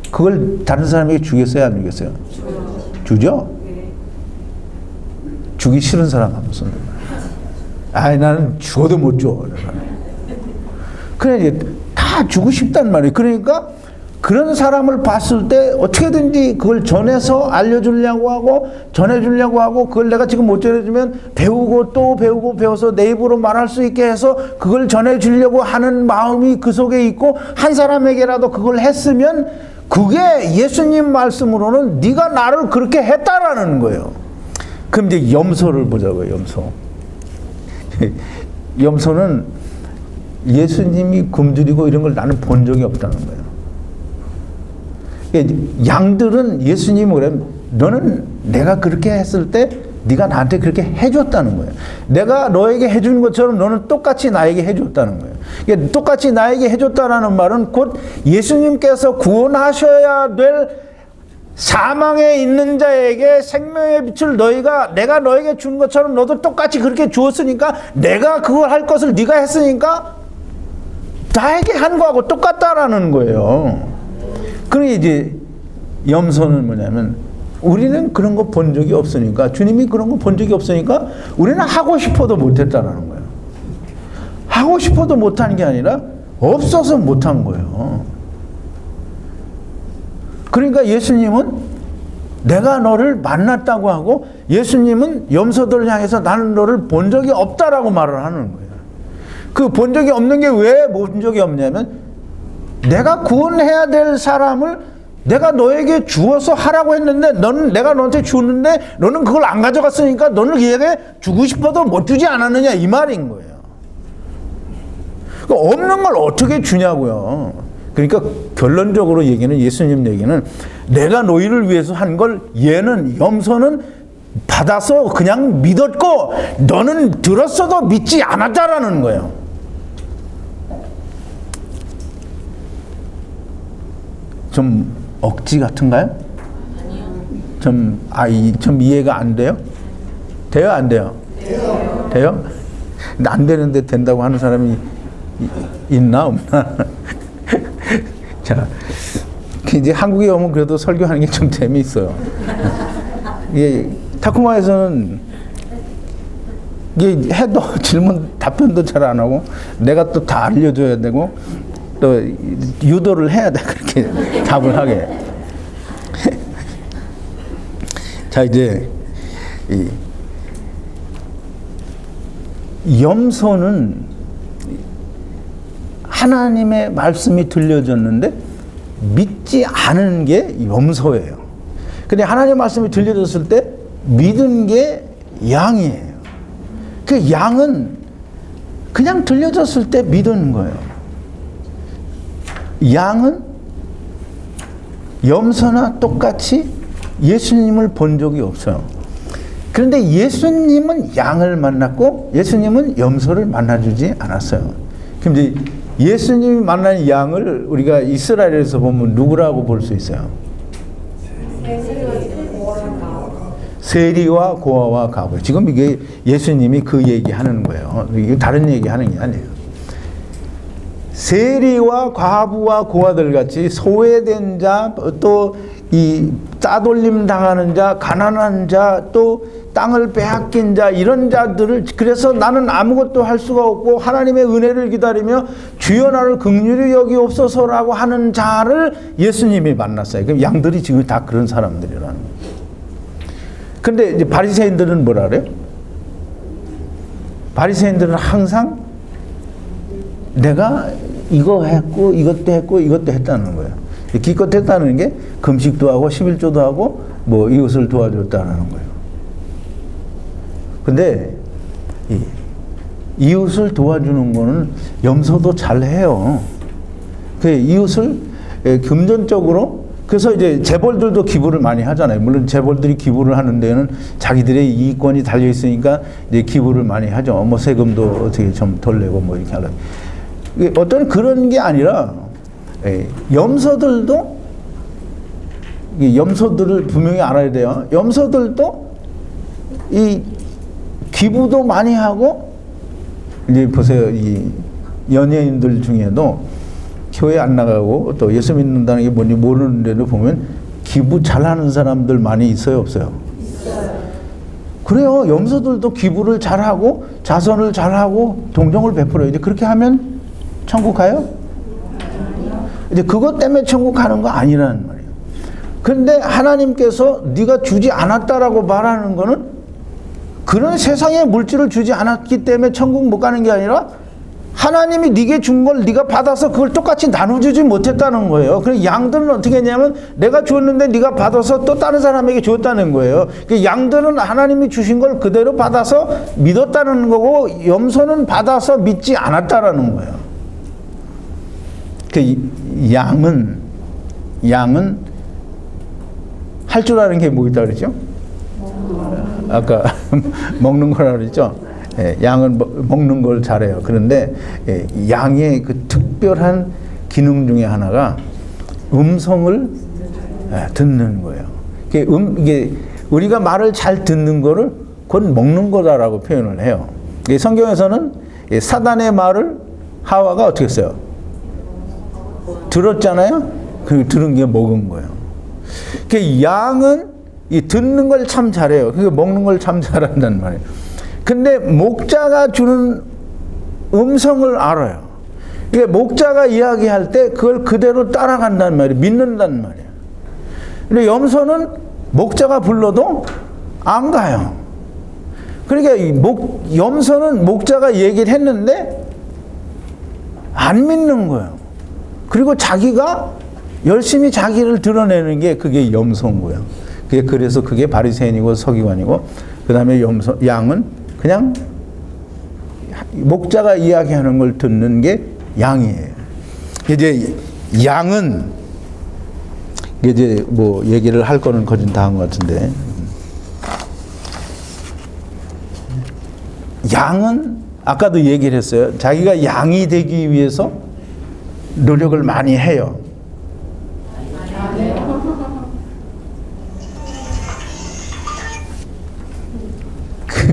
그걸 다른 사람에게 주겠어요, 안 주겠어요? 주죠? 주기 싫은 사람 한번 손 들어봐요. 아이, 나는 죽어도 못 줘. 그래, 이제 다 주고 싶단 말이에요. 그러니까 그런 사람을 봤을 때 어떻게든지 그걸 전해서 알려주려고 하고 전해주려고 하고 그걸 내가 지금 못 전해주면 배우고 또 배우고 배워서 내 입으로 말할 수 있게 해서 그걸 전해주려고 하는 마음이 그 속에 있고 한 사람에게라도 그걸 했으면 그게 예수님 말씀으로는 네가 나를 그렇게 했다라는 거예요. 그럼 이제 염소를 보자고요. 염소는 예수님이 굶주리고 이런 걸 나는 본 적이 없다는 거예요. 양들은 예수님이 그러면 너는 내가 그렇게 했을 때 네가 나한테 그렇게 해줬다는 거예요. 내가 너에게 해준 것처럼 너는 똑같이 나에게 해줬다는 거예요. 그러니까 똑같이 나에게 해줬다는 말은 곧 예수님께서 구원하셔야 될 사망에 있는 자에게 생명의 빛을 내가 너에게 준 것처럼 너도 똑같이 그렇게 주었으니까 내가 그걸 할 것을 네가 했으니까 나에게 한 거하고 똑같다라는 거예요. 그러니 이제 염소는 뭐냐면 우리는 그런 거 본 적이 없으니까 주님이 그런 거 본 적이 없으니까 우리는 하고 싶어도 못했다는 거예요. 하고 싶어도 못한 게 아니라 없어서 못한 거예요. 그러니까 예수님은 내가 너를 만났다고 하고 예수님은 염소들을 향해서 나는 너를 본 적이 없다라고 말을 하는 거예요. 그 본 적이 없는 게 왜 본 적이 없냐면 내가 구원해야 될 사람을 내가 너에게 주어서 하라고 했는데 내가 너한테 주는데 너는 그걸 안 가져갔으니까 너는 얘에게 주고 싶어도 못 주지 않았느냐 이 말인 거예요. 없는 걸 어떻게 주냐고요. 그러니까 결론적으로 얘기는 예수님 얘기는 내가 너희를 위해서 한 걸 얘는 염소는 받아서 그냥 믿었고 너는 들었어도 믿지 않았다라는 거예요. 좀 억지 같은가요? 아니요. 좀 이해가 안 돼요? 돼요, 안 돼요? 돼요? 근데 안 되는데 된다고 하는 사람이 있나 없나? 자, 이제 한국에 오면 그래도 설교하는 게 좀 재미있어요. 이게 타쿠마에서는 이게 해도 질문 답변도 잘 안 하고 내가 또 다 알려줘야 되고 또 유도를 해야 돼 그렇게 답을 하게. 자 이제 염소는 하나님의 말씀이 들려졌는데 믿지 않은 게 염소예요. 근데 하나님의 말씀이 들려졌을 때 믿은 게 양이에요. 그 양은 그냥 들려졌을 때 믿은 거예요. 양은 염소나 똑같이 예수님을 본 적이 없어요. 그런데 예수님은 양을 만났고 예수님은 염소를 만나주지 않았어요. 그럼 이제 예수님이 만난 양을 우리가 이스라엘에서 보면 누구라고 볼 수 있어요? 세리와 고아와 가부. 지금 이게 예수님이 그 얘기하는 거예요. 이게 다른 얘기하는 게 아니에요. 세리와 과부와 고아들 같이 소외된 자, 또 이 따돌림 당하는 자, 가난한 자, 또 땅을 빼앗긴 자, 이런 자들을, 그래서 나는 아무것도 할 수가 없고 하나님의 은혜를 기다리며 주여 나를 긍휼히 여기옵소서라고 하는 자를 예수님이 만났어요. 그럼 양들이 지금 다 그런 사람들이라는 거예요. 근데 이제 바리새인들은 뭐라 그래요? 바리새인들은 항상 내가 이거 했고 이것도 했고 이것도 했다는 거예요. 기껏 했다는 게 금식도 하고 11조도 하고 뭐 이웃을 도와줬다는 거예요. 근데 이웃을 도와주는 거는 염소도 잘해요. 그 이웃을 금전적으로, 그래서 이제 재벌들도 기부를 많이 하잖아요. 물론 재벌들이 기부를 하는 데는 자기들의 이익권이 달려 있으니까 이제 기부를 많이 하죠. 뭐 세금도 어떻게 좀 덜 내고 뭐 이렇게 하려고. 어떤 그런 게 아니라 염소들도, 염소들을 분명히 알아야 돼요. 염소들도 이 기부도 많이 하고, 이제 보세요. 이 연예인들 중에도 교회 안 나가고 또 예수 믿는다는 게 뭔지 모르는데도 보면 기부 잘하는 사람들 많이 있어요, 없어요? 있어요. 그래요. 염소들도 기부를 잘하고 자선을 잘하고 동정을 베풀어요. 이제 그렇게 하면 천국 가요? 이제 그것 때문에 천국 가는 거 아니라는 말이에요. 그런데 하나님께서 네가 주지 않았다라고 말하는 거는 그런 세상의 물질을 주지 않았기 때문에 천국 못 가는 게 아니라 하나님이 네게 준 걸 네가 받아서 그걸 똑같이 나눠주지 못했다는 거예요. 그래서 양들은 어떻게 했냐면 내가 주었는데 네가 받아서 또 다른 사람에게 주었다는 거예요. 그 양들은 하나님이 주신 걸 그대로 받아서 믿었다는 거고 염소는 받아서 믿지 않았다라는 거예요. 그 양은 할 줄 아는 게 뭐 있다 그랬죠? 아까 먹는 거라 그랬죠? 양은 먹는 걸 잘해요. 그런데 양의 그 특별한 기능 중에 하나가 음성을 듣는 거예요. 이게 우리가 말을 잘 듣는 거를 곧 먹는 거다라고 표현을 해요. 성경에서는 사단의 말을 하와가 어떻게 했어요? 들었잖아요. 그 들은 게 먹은 거예요. 양은 이 듣는 걸 참 잘해요. 그게 먹는 걸 참 잘한단 말이에요. 근데 목자가 주는 음성을 알아요. 이게 목자가 이야기할 때 그걸 그대로 따라간단 말이에요. 믿는단 말이에요. 근데 염소는 목자가 불러도 안 가요. 그러니까 염소는 목자가 얘기를 했는데 안 믿는 거예요. 그리고 자기가 열심히 자기를 드러내는 게 그게 염소인 거예요. 그래서 그게 바리새인이고 서기관이고, 그 다음에 양은 그냥 목자가 이야기하는 걸 듣는 게 양이에요. 이제 양은 이제 뭐 얘기를 할 거는 거진 다 한 것 같은데, 양은 아까도 얘기를 했어요. 자기가 양이 되기 위해서 노력을 많이 해요.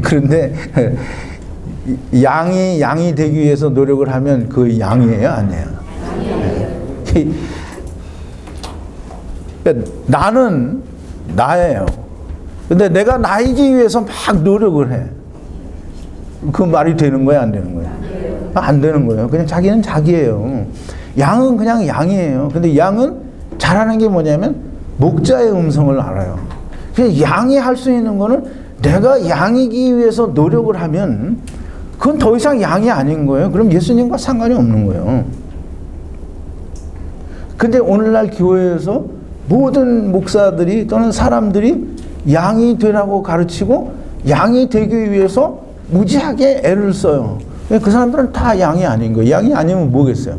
그런데 양이 되기 위해서 노력을 하면 그 양이에요, 아니에요? 그러니까 나는 나예요. 근데 내가 나이기 위해서 막 노력을 해. 그 말이 되는 거야, 안 되는 거야? 안 되는 거예요. 그냥 자기는 자기예요. 양은 그냥 양이에요. 근데 양은 잘하는 게 뭐냐면 목자의 음성을 알아요. 그냥 양이 할 수 있는 거는 내가 양이기 위해서 노력을 하면 그건 더 이상 양이 아닌 거예요. 그럼 예수님과 상관이 없는 거예요. 근데 오늘날 교회에서 모든 목사들이 또는 사람들이 양이 되라고 가르치고 양이 되기 위해서 무지하게 애를 써요. 그 사람들은 다 양이 아닌 거예요. 양이 아니면 뭐겠어요?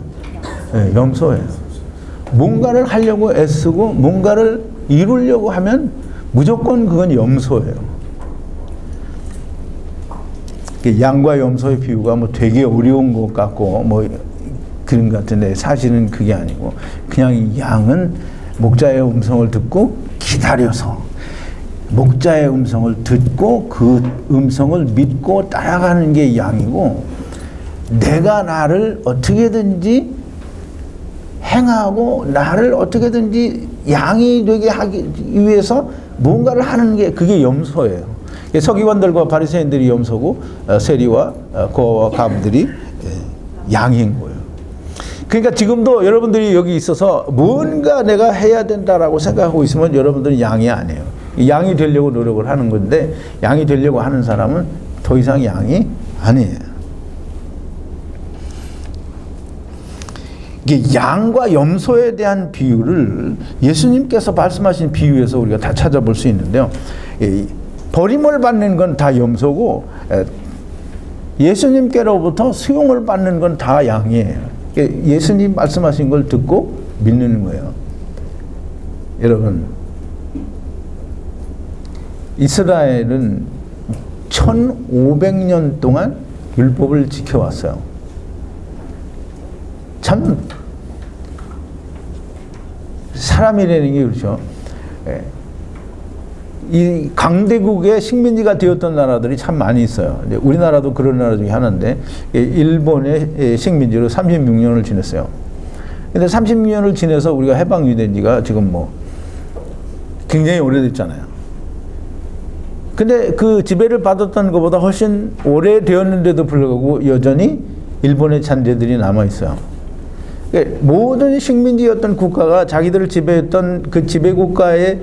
네, 염소예요. 뭔가를 하려고 애쓰고 뭔가를 이루려고 하면 무조건 그건 염소예요. 양과 염소의 비유가 뭐 되게 어려운 것 같고 뭐 그런 것 같은데 사실은 그게 아니고 그냥 양은 목자의 음성을 듣고 기다려서 목자의 음성을 듣고 그 음성을 믿고 따라가는 게 양이고 내가 나를 어떻게든지 행하고 나를 어떻게든지 양이 되게 하기 위해서 뭔가를 하는 게 그게 염소예요. 서기관들과 바리새인들이 염소고 세리와 고아와 가부들이 양인 거예요. 그러니까 지금도 여러분들이 여기 있어서 뭔가 내가 해야 된다라고 생각하고 있으면 여러분들은 양이 아니에요. 양이 되려고 노력을 하는 건데 양이 되려고 하는 사람은 더 이상 양이 아니에요. 이게 양과 염소에 대한 비유를 예수님께서 말씀하신 비유에서 우리가 다 찾아볼 수 있는데요. 버림을 받는 건 다 염소고 예수님께로부터 수용을 받는 건 다 양이에요. 예수님 말씀하신 걸 듣고 믿는 거예요. 여러분, 이스라엘은 1500년 동안 율법을 지켜왔어요. 참 사람이라는 게 그렇죠. 이 강대국의 식민지가 되었던 나라들이 참 많이 있어요. 우리나라도 그런 나라 중에 하나인데 일본의 식민지로 36년을 지냈어요. 근데 36년을 지내서 우리가 해방이 된 지가 지금 뭐 굉장히 오래됐잖아요. 근데 그 지배를 받았던 것보다 훨씬 오래되었는데도 불구하고 여전히 일본의 잔재들이 남아있어요. 모든 식민지였던 국가가 자기들을 지배했던 그 지배국가의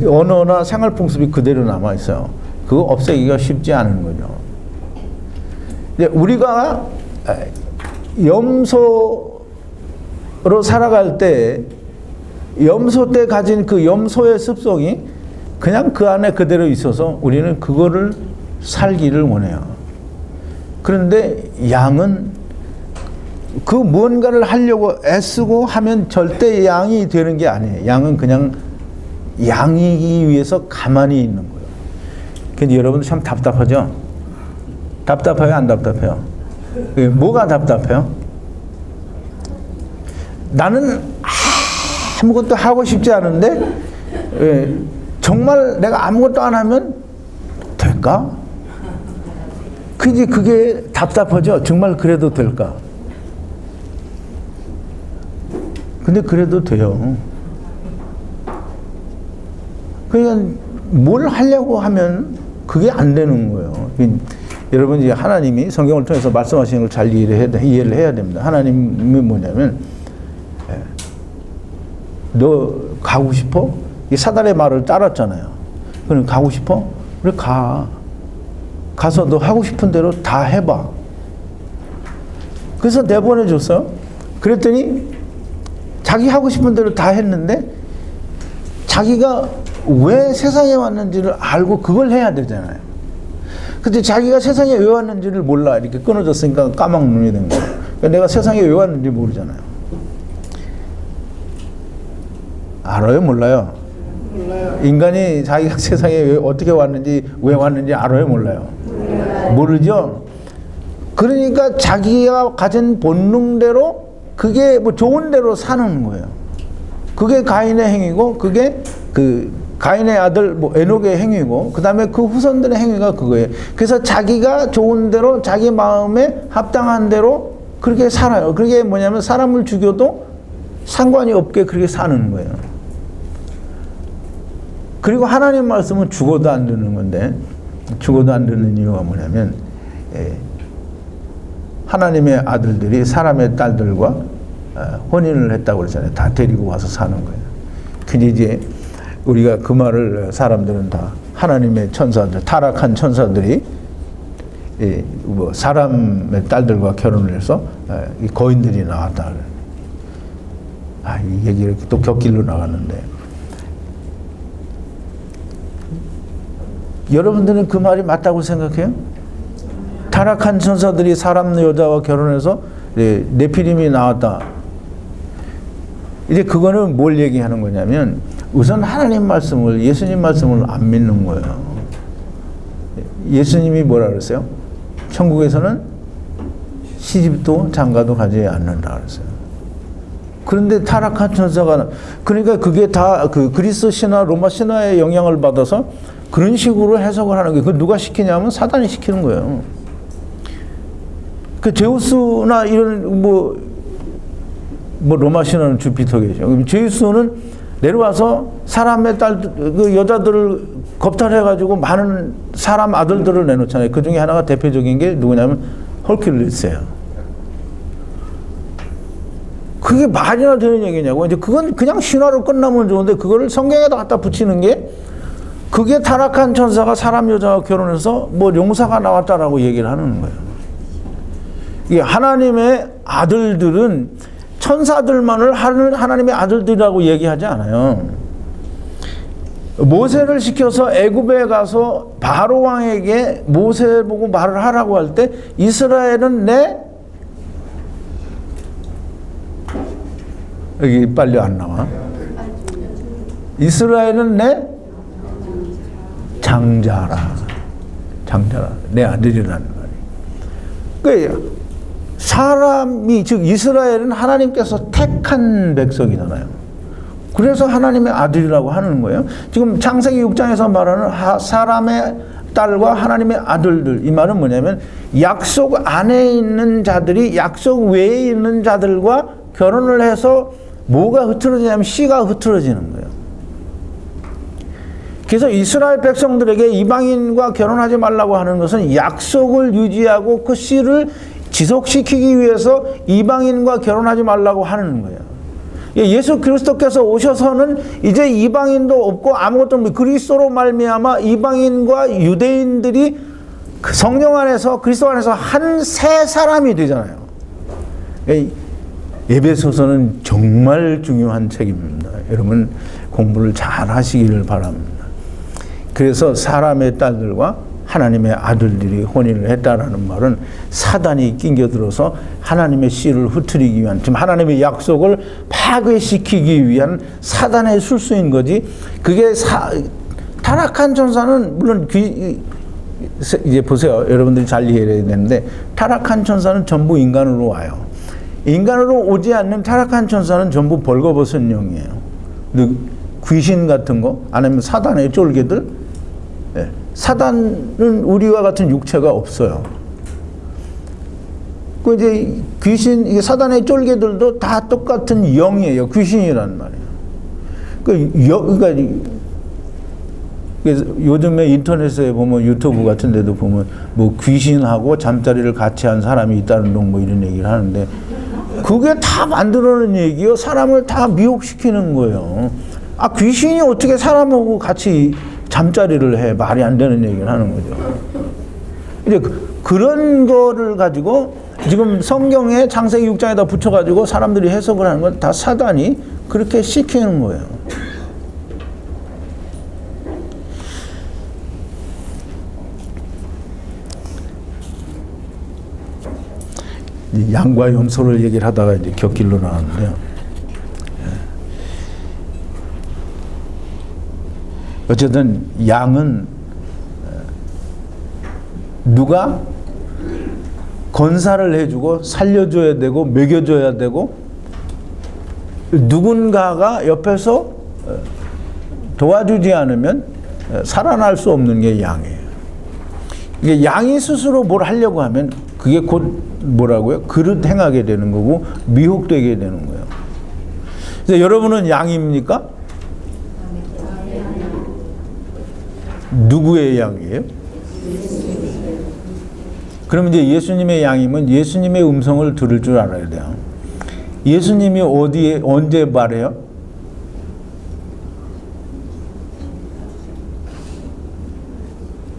언어나 생활풍습이 그대로 남아있어요. 그거 없애기가 쉽지 않은 거죠. 우리가 염소로 살아갈 때 염소 때 가진 그 염소의 습성이 그냥 그 안에 그대로 있어서 우리는 그거를 살기를 원해요. 그런데 양은 그 무언가를 하려고 애쓰고 하면 절대 양이 되는 게 아니에요. 양은 그냥 양이기 위해서 가만히 있는 거예요. 근데 여러분 참 답답하죠? 답답해요? 안 답답해요? 뭐가 답답해요? 나는 아무것도 하고 싶지 않은데 정말 내가 아무것도 안 하면 될까? 그게 답답하죠? 정말 그래도 될까? 근데 그래도 돼요. 그러니까 뭘 하려고 하면 그게 안 되는 거예요. 여러분 이제 하나님이 성경을 통해서 말씀하시는 걸 잘 이해를 해야 됩니다. 하나님이 뭐냐면 너 가고 싶어? 이 사단의 말을 따랐잖아요. 그럼 가고 싶어? 그래 가. 가서 너 하고 싶은 대로 다 해봐. 그래서 내보내줬어요. 그랬더니 자기 하고 싶은 대로 다 했는데 자기가 왜 세상에 왔는지를 알고 그걸 해야 되잖아요. 근데 자기가 세상에 왜 왔는지를 몰라. 이렇게 끊어졌으니까 까막 눈이 된 거예요. 그러니까 내가 세상에 왜 왔는지 모르잖아요. 알아요? 몰라요? 몰라요. 인간이 자기가 세상에 왜 어떻게 왔는지 왜 왔는지 알아요? 몰라요? 모르죠? 그러니까 자기가 가진 본능대로 그게 뭐 좋은 대로 사는 거예요. 그게 가인의 행위고 그게 그 가인의 아들 뭐 에녹의 행위고 그다음에 그 후손들의 행위가 그거예요. 그래서 자기가 좋은 대로 자기 마음에 합당한 대로 그렇게 살아요. 그게 뭐냐면 사람을 죽여도 상관이 없게 그렇게 사는 거예요. 그리고 하나님 말씀은 죽어도 안 듣는 건데 죽어도 안 듣는 이유가 뭐냐면 하나님의 아들들이 사람의 딸들과 혼인을 했다고 그러잖아요. 다 데리고 와서 사는 거예요. 근데 이제 우리가 그 말을 사람들은 다 하나님의 천사들, 타락한 천사들이 뭐 사람의 딸들과 결혼을 해서 거인들이 나왔다. 이 얘기를 또 곁길로 나갔는데 여러분들은 그 말이 맞다고 생각해요? 타락한 천사들이 사람 여자와 결혼해서 네피림이 나왔다. 이제 그거는 뭘 얘기하는 거냐면 우선 하나님 말씀을 예수님 말씀을 안 믿는 거예요. 예수님이 뭐라 그랬어요? 천국에서는 시집도 장가도 가지 않는다 그랬어요. 그런데 타락한 천사가 그러니까 그게 다 그 그리스 신화 로마 신화의 영향을 받아서 그런 식으로 해석을 하는 게 그 누가 시키냐면 사단이 시키는 거예요. 그 제우스나 이런 뭐 로마 신화는 주피터겠죠. 제우스는 내려와서 사람의 딸, 그 여자들을 겁탈해가지고 많은 사람 아들들을 내놓잖아요. 그 중에 하나가 대표적인 게 누구냐면 헐큘리스예요. 그게 말이나 되는 얘기냐고. 이제 그건 그냥 신화로 끝나면 좋은데 그거를 성경에다 갖다 붙이는 게 그게 타락한 천사가 사람 여자와 결혼해서 뭐 용사가 나왔다라고 얘기를 하는 거예요. 이게 하나님의 아들들은 천사들만을 하나님의 아들들이라고 얘기하지 않아요. 모세를 시켜서 애굽에 가서 바로 왕에게 모세 보고 말을 하라고 할 때 이스라엘은 내 여기 빨리 안 나와. 이스라엘은 내 장자라. 장자라. 내 아들이라는 말이에요. 그러니까 사람이 즉 이스라엘은 하나님께서 택한 백성이잖아요. 그래서 하나님의 아들이라고 하는 거예요. 지금 창세기 6장에서 말하는 사람의 딸과 하나님의 아들들 이 말은 뭐냐면 약속 안에 있는 자들이 약속 외에 있는 자들과 결혼을 해서 뭐가 흐트러지냐면 씨가 흐트러지는 거예요. 그래서 이스라엘 백성들에게 이방인과 결혼하지 말라고 하는 것은 약속을 유지하고 그 씨를 지속시키기 위해서 이방인과 결혼하지 말라고 하는 거예요. 예수 그리스도께서 오셔서는 이제 이방인도 없고 아무것도 없고 그리스도로 말미암아 이방인과 유대인들이 그 성령 안에서 그리스도 안에서 한 새 사람이 되잖아요. 에베소서는 정말 중요한 책입니다. 여러분 공부를 잘 하시기를 바랍니다. 그래서 사람의 딸들과 하나님의 아들들이 혼인을 했다라는 말은 사단이 끼겨들어서 하나님의 씨를 흐트리기 위한 지금 하나님의 약속을 파괴시키기 위한 사단의 술수인 거지. 그게 타락한 천사는 물론 이제 보세요. 여러분들이 잘 이해해야 되는데 타락한 천사는 전부 인간으로 와요. 인간으로 오지 않는 타락한 천사는 전부 벌거벗은 영이에요. 귀신 같은 거 아니면 사단의 쫄개들. 사단은 우리와 같은 육체가 없어요. 그 이제 귀신, 이게 사단의 쫄개들도 다 똑같은 영이에요. 귀신이란 말이에요. 그러니까 요즘에 인터넷에 보면 유튜브 같은 데도 보면 뭐 귀신하고 잠자리를 같이 한 사람이 있다는 둥 뭐 이런 얘기를 하는데 그게 다 만들어낸 얘기요. 사람을 다 미혹시키는 거예요. 귀신이 어떻게 사람하고 같이 잠자리를 해. 말이 안 되는 얘기를 하는 거죠. 이제 그런 거를 가지고 지금 성경에 창세기 6장에다 붙여가지고 사람들이 해석을 하는 건 다 사단이 그렇게 시키는 거예요. 양과 염소를 얘기를 하다가 이제 곁길로 나왔는데요. 어쨌든 양은 누가 건사를 해주고 살려줘야 되고 먹여줘야 되고 누군가가 옆에서 도와주지 않으면 살아날 수 없는 게 양이에요. 이게 양이 스스로 뭘 하려고 하면 그게 곧 뭐라고요? 그릇 행하게 되는 거고 미혹되게 되는 거예요. 그래서 여러분은 양입니까? 누구의 양이에요? 그러면 이제 예수님의 양이면 예수님의 음성을 들을 줄 알아야 돼요. 예수님이 어디에 언제 말해요?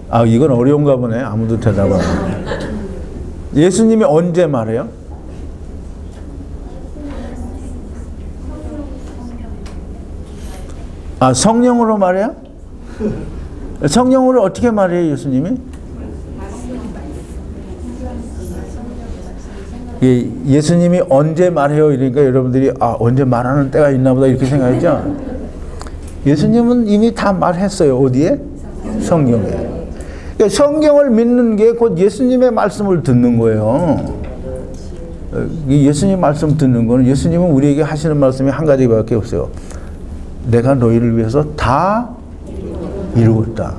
아, 이건 어려운가 보네. 아무도 대답 안 하네. 예수님이 언제 말해요? 아, 성령으로 말해요? 성령으로 어떻게 말해요, 예수님이? 예수님이 언제 말해요? 이러니까 여러분들이 아, 언제 말하는 때가 있나 보다 이렇게 생각하죠? 예수님은 이미 다 말했어요. 어디에? 성경에. 그러니까 성경을 믿는 게 곧 예수님의 말씀을 듣는 거예요. 예수님 말씀 듣는 거는 예수님은 우리에게 하시는 말씀이 한 가지밖에 없어요. 내가 너희를 위해서 다 이루었다.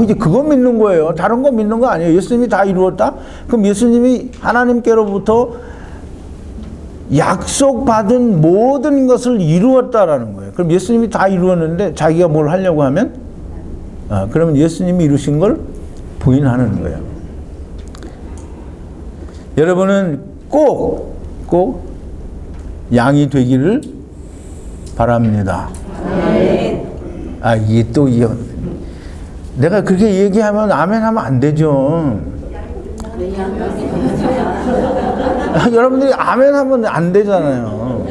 이제 그거 믿는 거예요. 다른 거 믿는 거 아니에요. 예수님이 다 이루었다? 그럼 예수님이 하나님께로부터 약속받은 모든 것을 이루었다라는 거예요. 그럼 예수님이 다 이루었는데 자기가 뭘 하려고 하면 그러면 예수님이 이루신 걸 부인하는 거예요. 여러분은 꼭 양이 되기를 바랍니다. 이게 또 내가 그렇게 얘기하면 아멘 하면 안 되죠. 여러분들이 아멘 하면 안 되잖아요.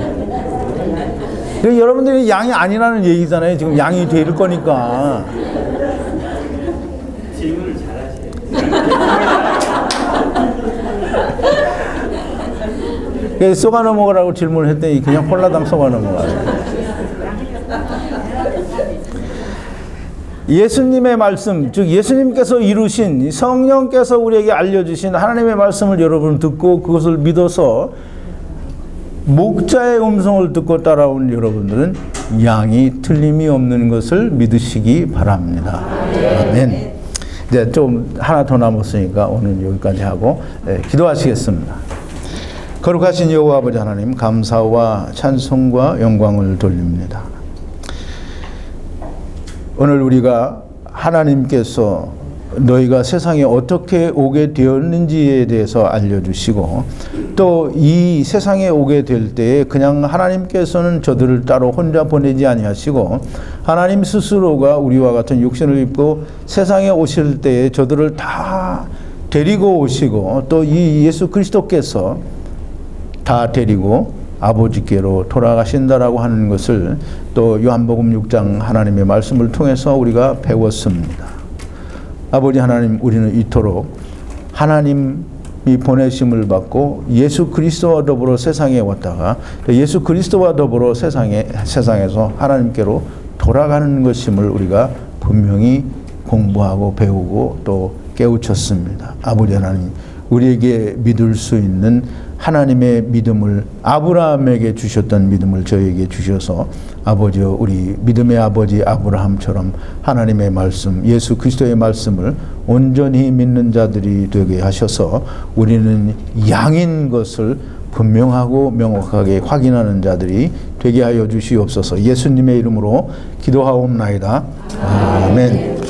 여러분들이 양이 아니라는 얘기잖아요. 지금 양이 될 거니까. 질문을 잘하셔요. 쏘가 넘어가라고 질문을 했더니 그냥 홀라당 쏘가 넘어가요. 예수님의 말씀, 즉 예수님께서 이루신 성령께서 우리에게 알려주신 하나님의 말씀을 여러분 듣고 그것을 믿어서 목자의 음성을 듣고 따라온 여러분들은 양이 틀림이 없는 것을 믿으시기 바랍니다. 아멘. 이제 좀 하나 더 남았으니까 오늘 여기까지 하고 기도하시겠습니다. 거룩하신 여호와 아버지 하나님, 감사와 찬송과 영광을 돌립니다. 오늘 우리가 하나님께서 너희가 세상에 어떻게 오게 되었는지에 대해서 알려주시고 또 이 세상에 오게 될 때에 그냥 하나님께서는 저들을 따로 혼자 보내지 아니하시고 하나님 스스로가 우리와 같은 육신을 입고 세상에 오실 때에 저들을 다 데리고 오시고 또 이 예수 그리스도께서 다 데리고 아버지께로 돌아가신다라고 하는 것을 또 요한복음 6장 하나님의 말씀을 통해서 우리가 배웠습니다. 아버지 하나님, 우리는 이토록 하나님이 보내심을 받고 예수 그리스도와 더불어 세상에 왔다가 예수 그리스도와 더불어 세상에서 하나님께로 돌아가는 것임을 우리가 분명히 공부하고 배우고 또 깨우쳤습니다. 아버지 하나님, 우리에게 믿을 수 있는 하나님의 믿음을 아브라함에게 주셨던 믿음을 저에게 주셔서 아버지여, 우리 믿음의 아버지 아브라함처럼 하나님의 말씀, 예수 그리스도의 말씀을 온전히 믿는 자들이 되게 하셔서 우리는 양인 것을 분명하고 명확하게 확인하는 자들이 되게 하여 주시옵소서. 예수님의 이름으로 기도하옵나이다. 아멘.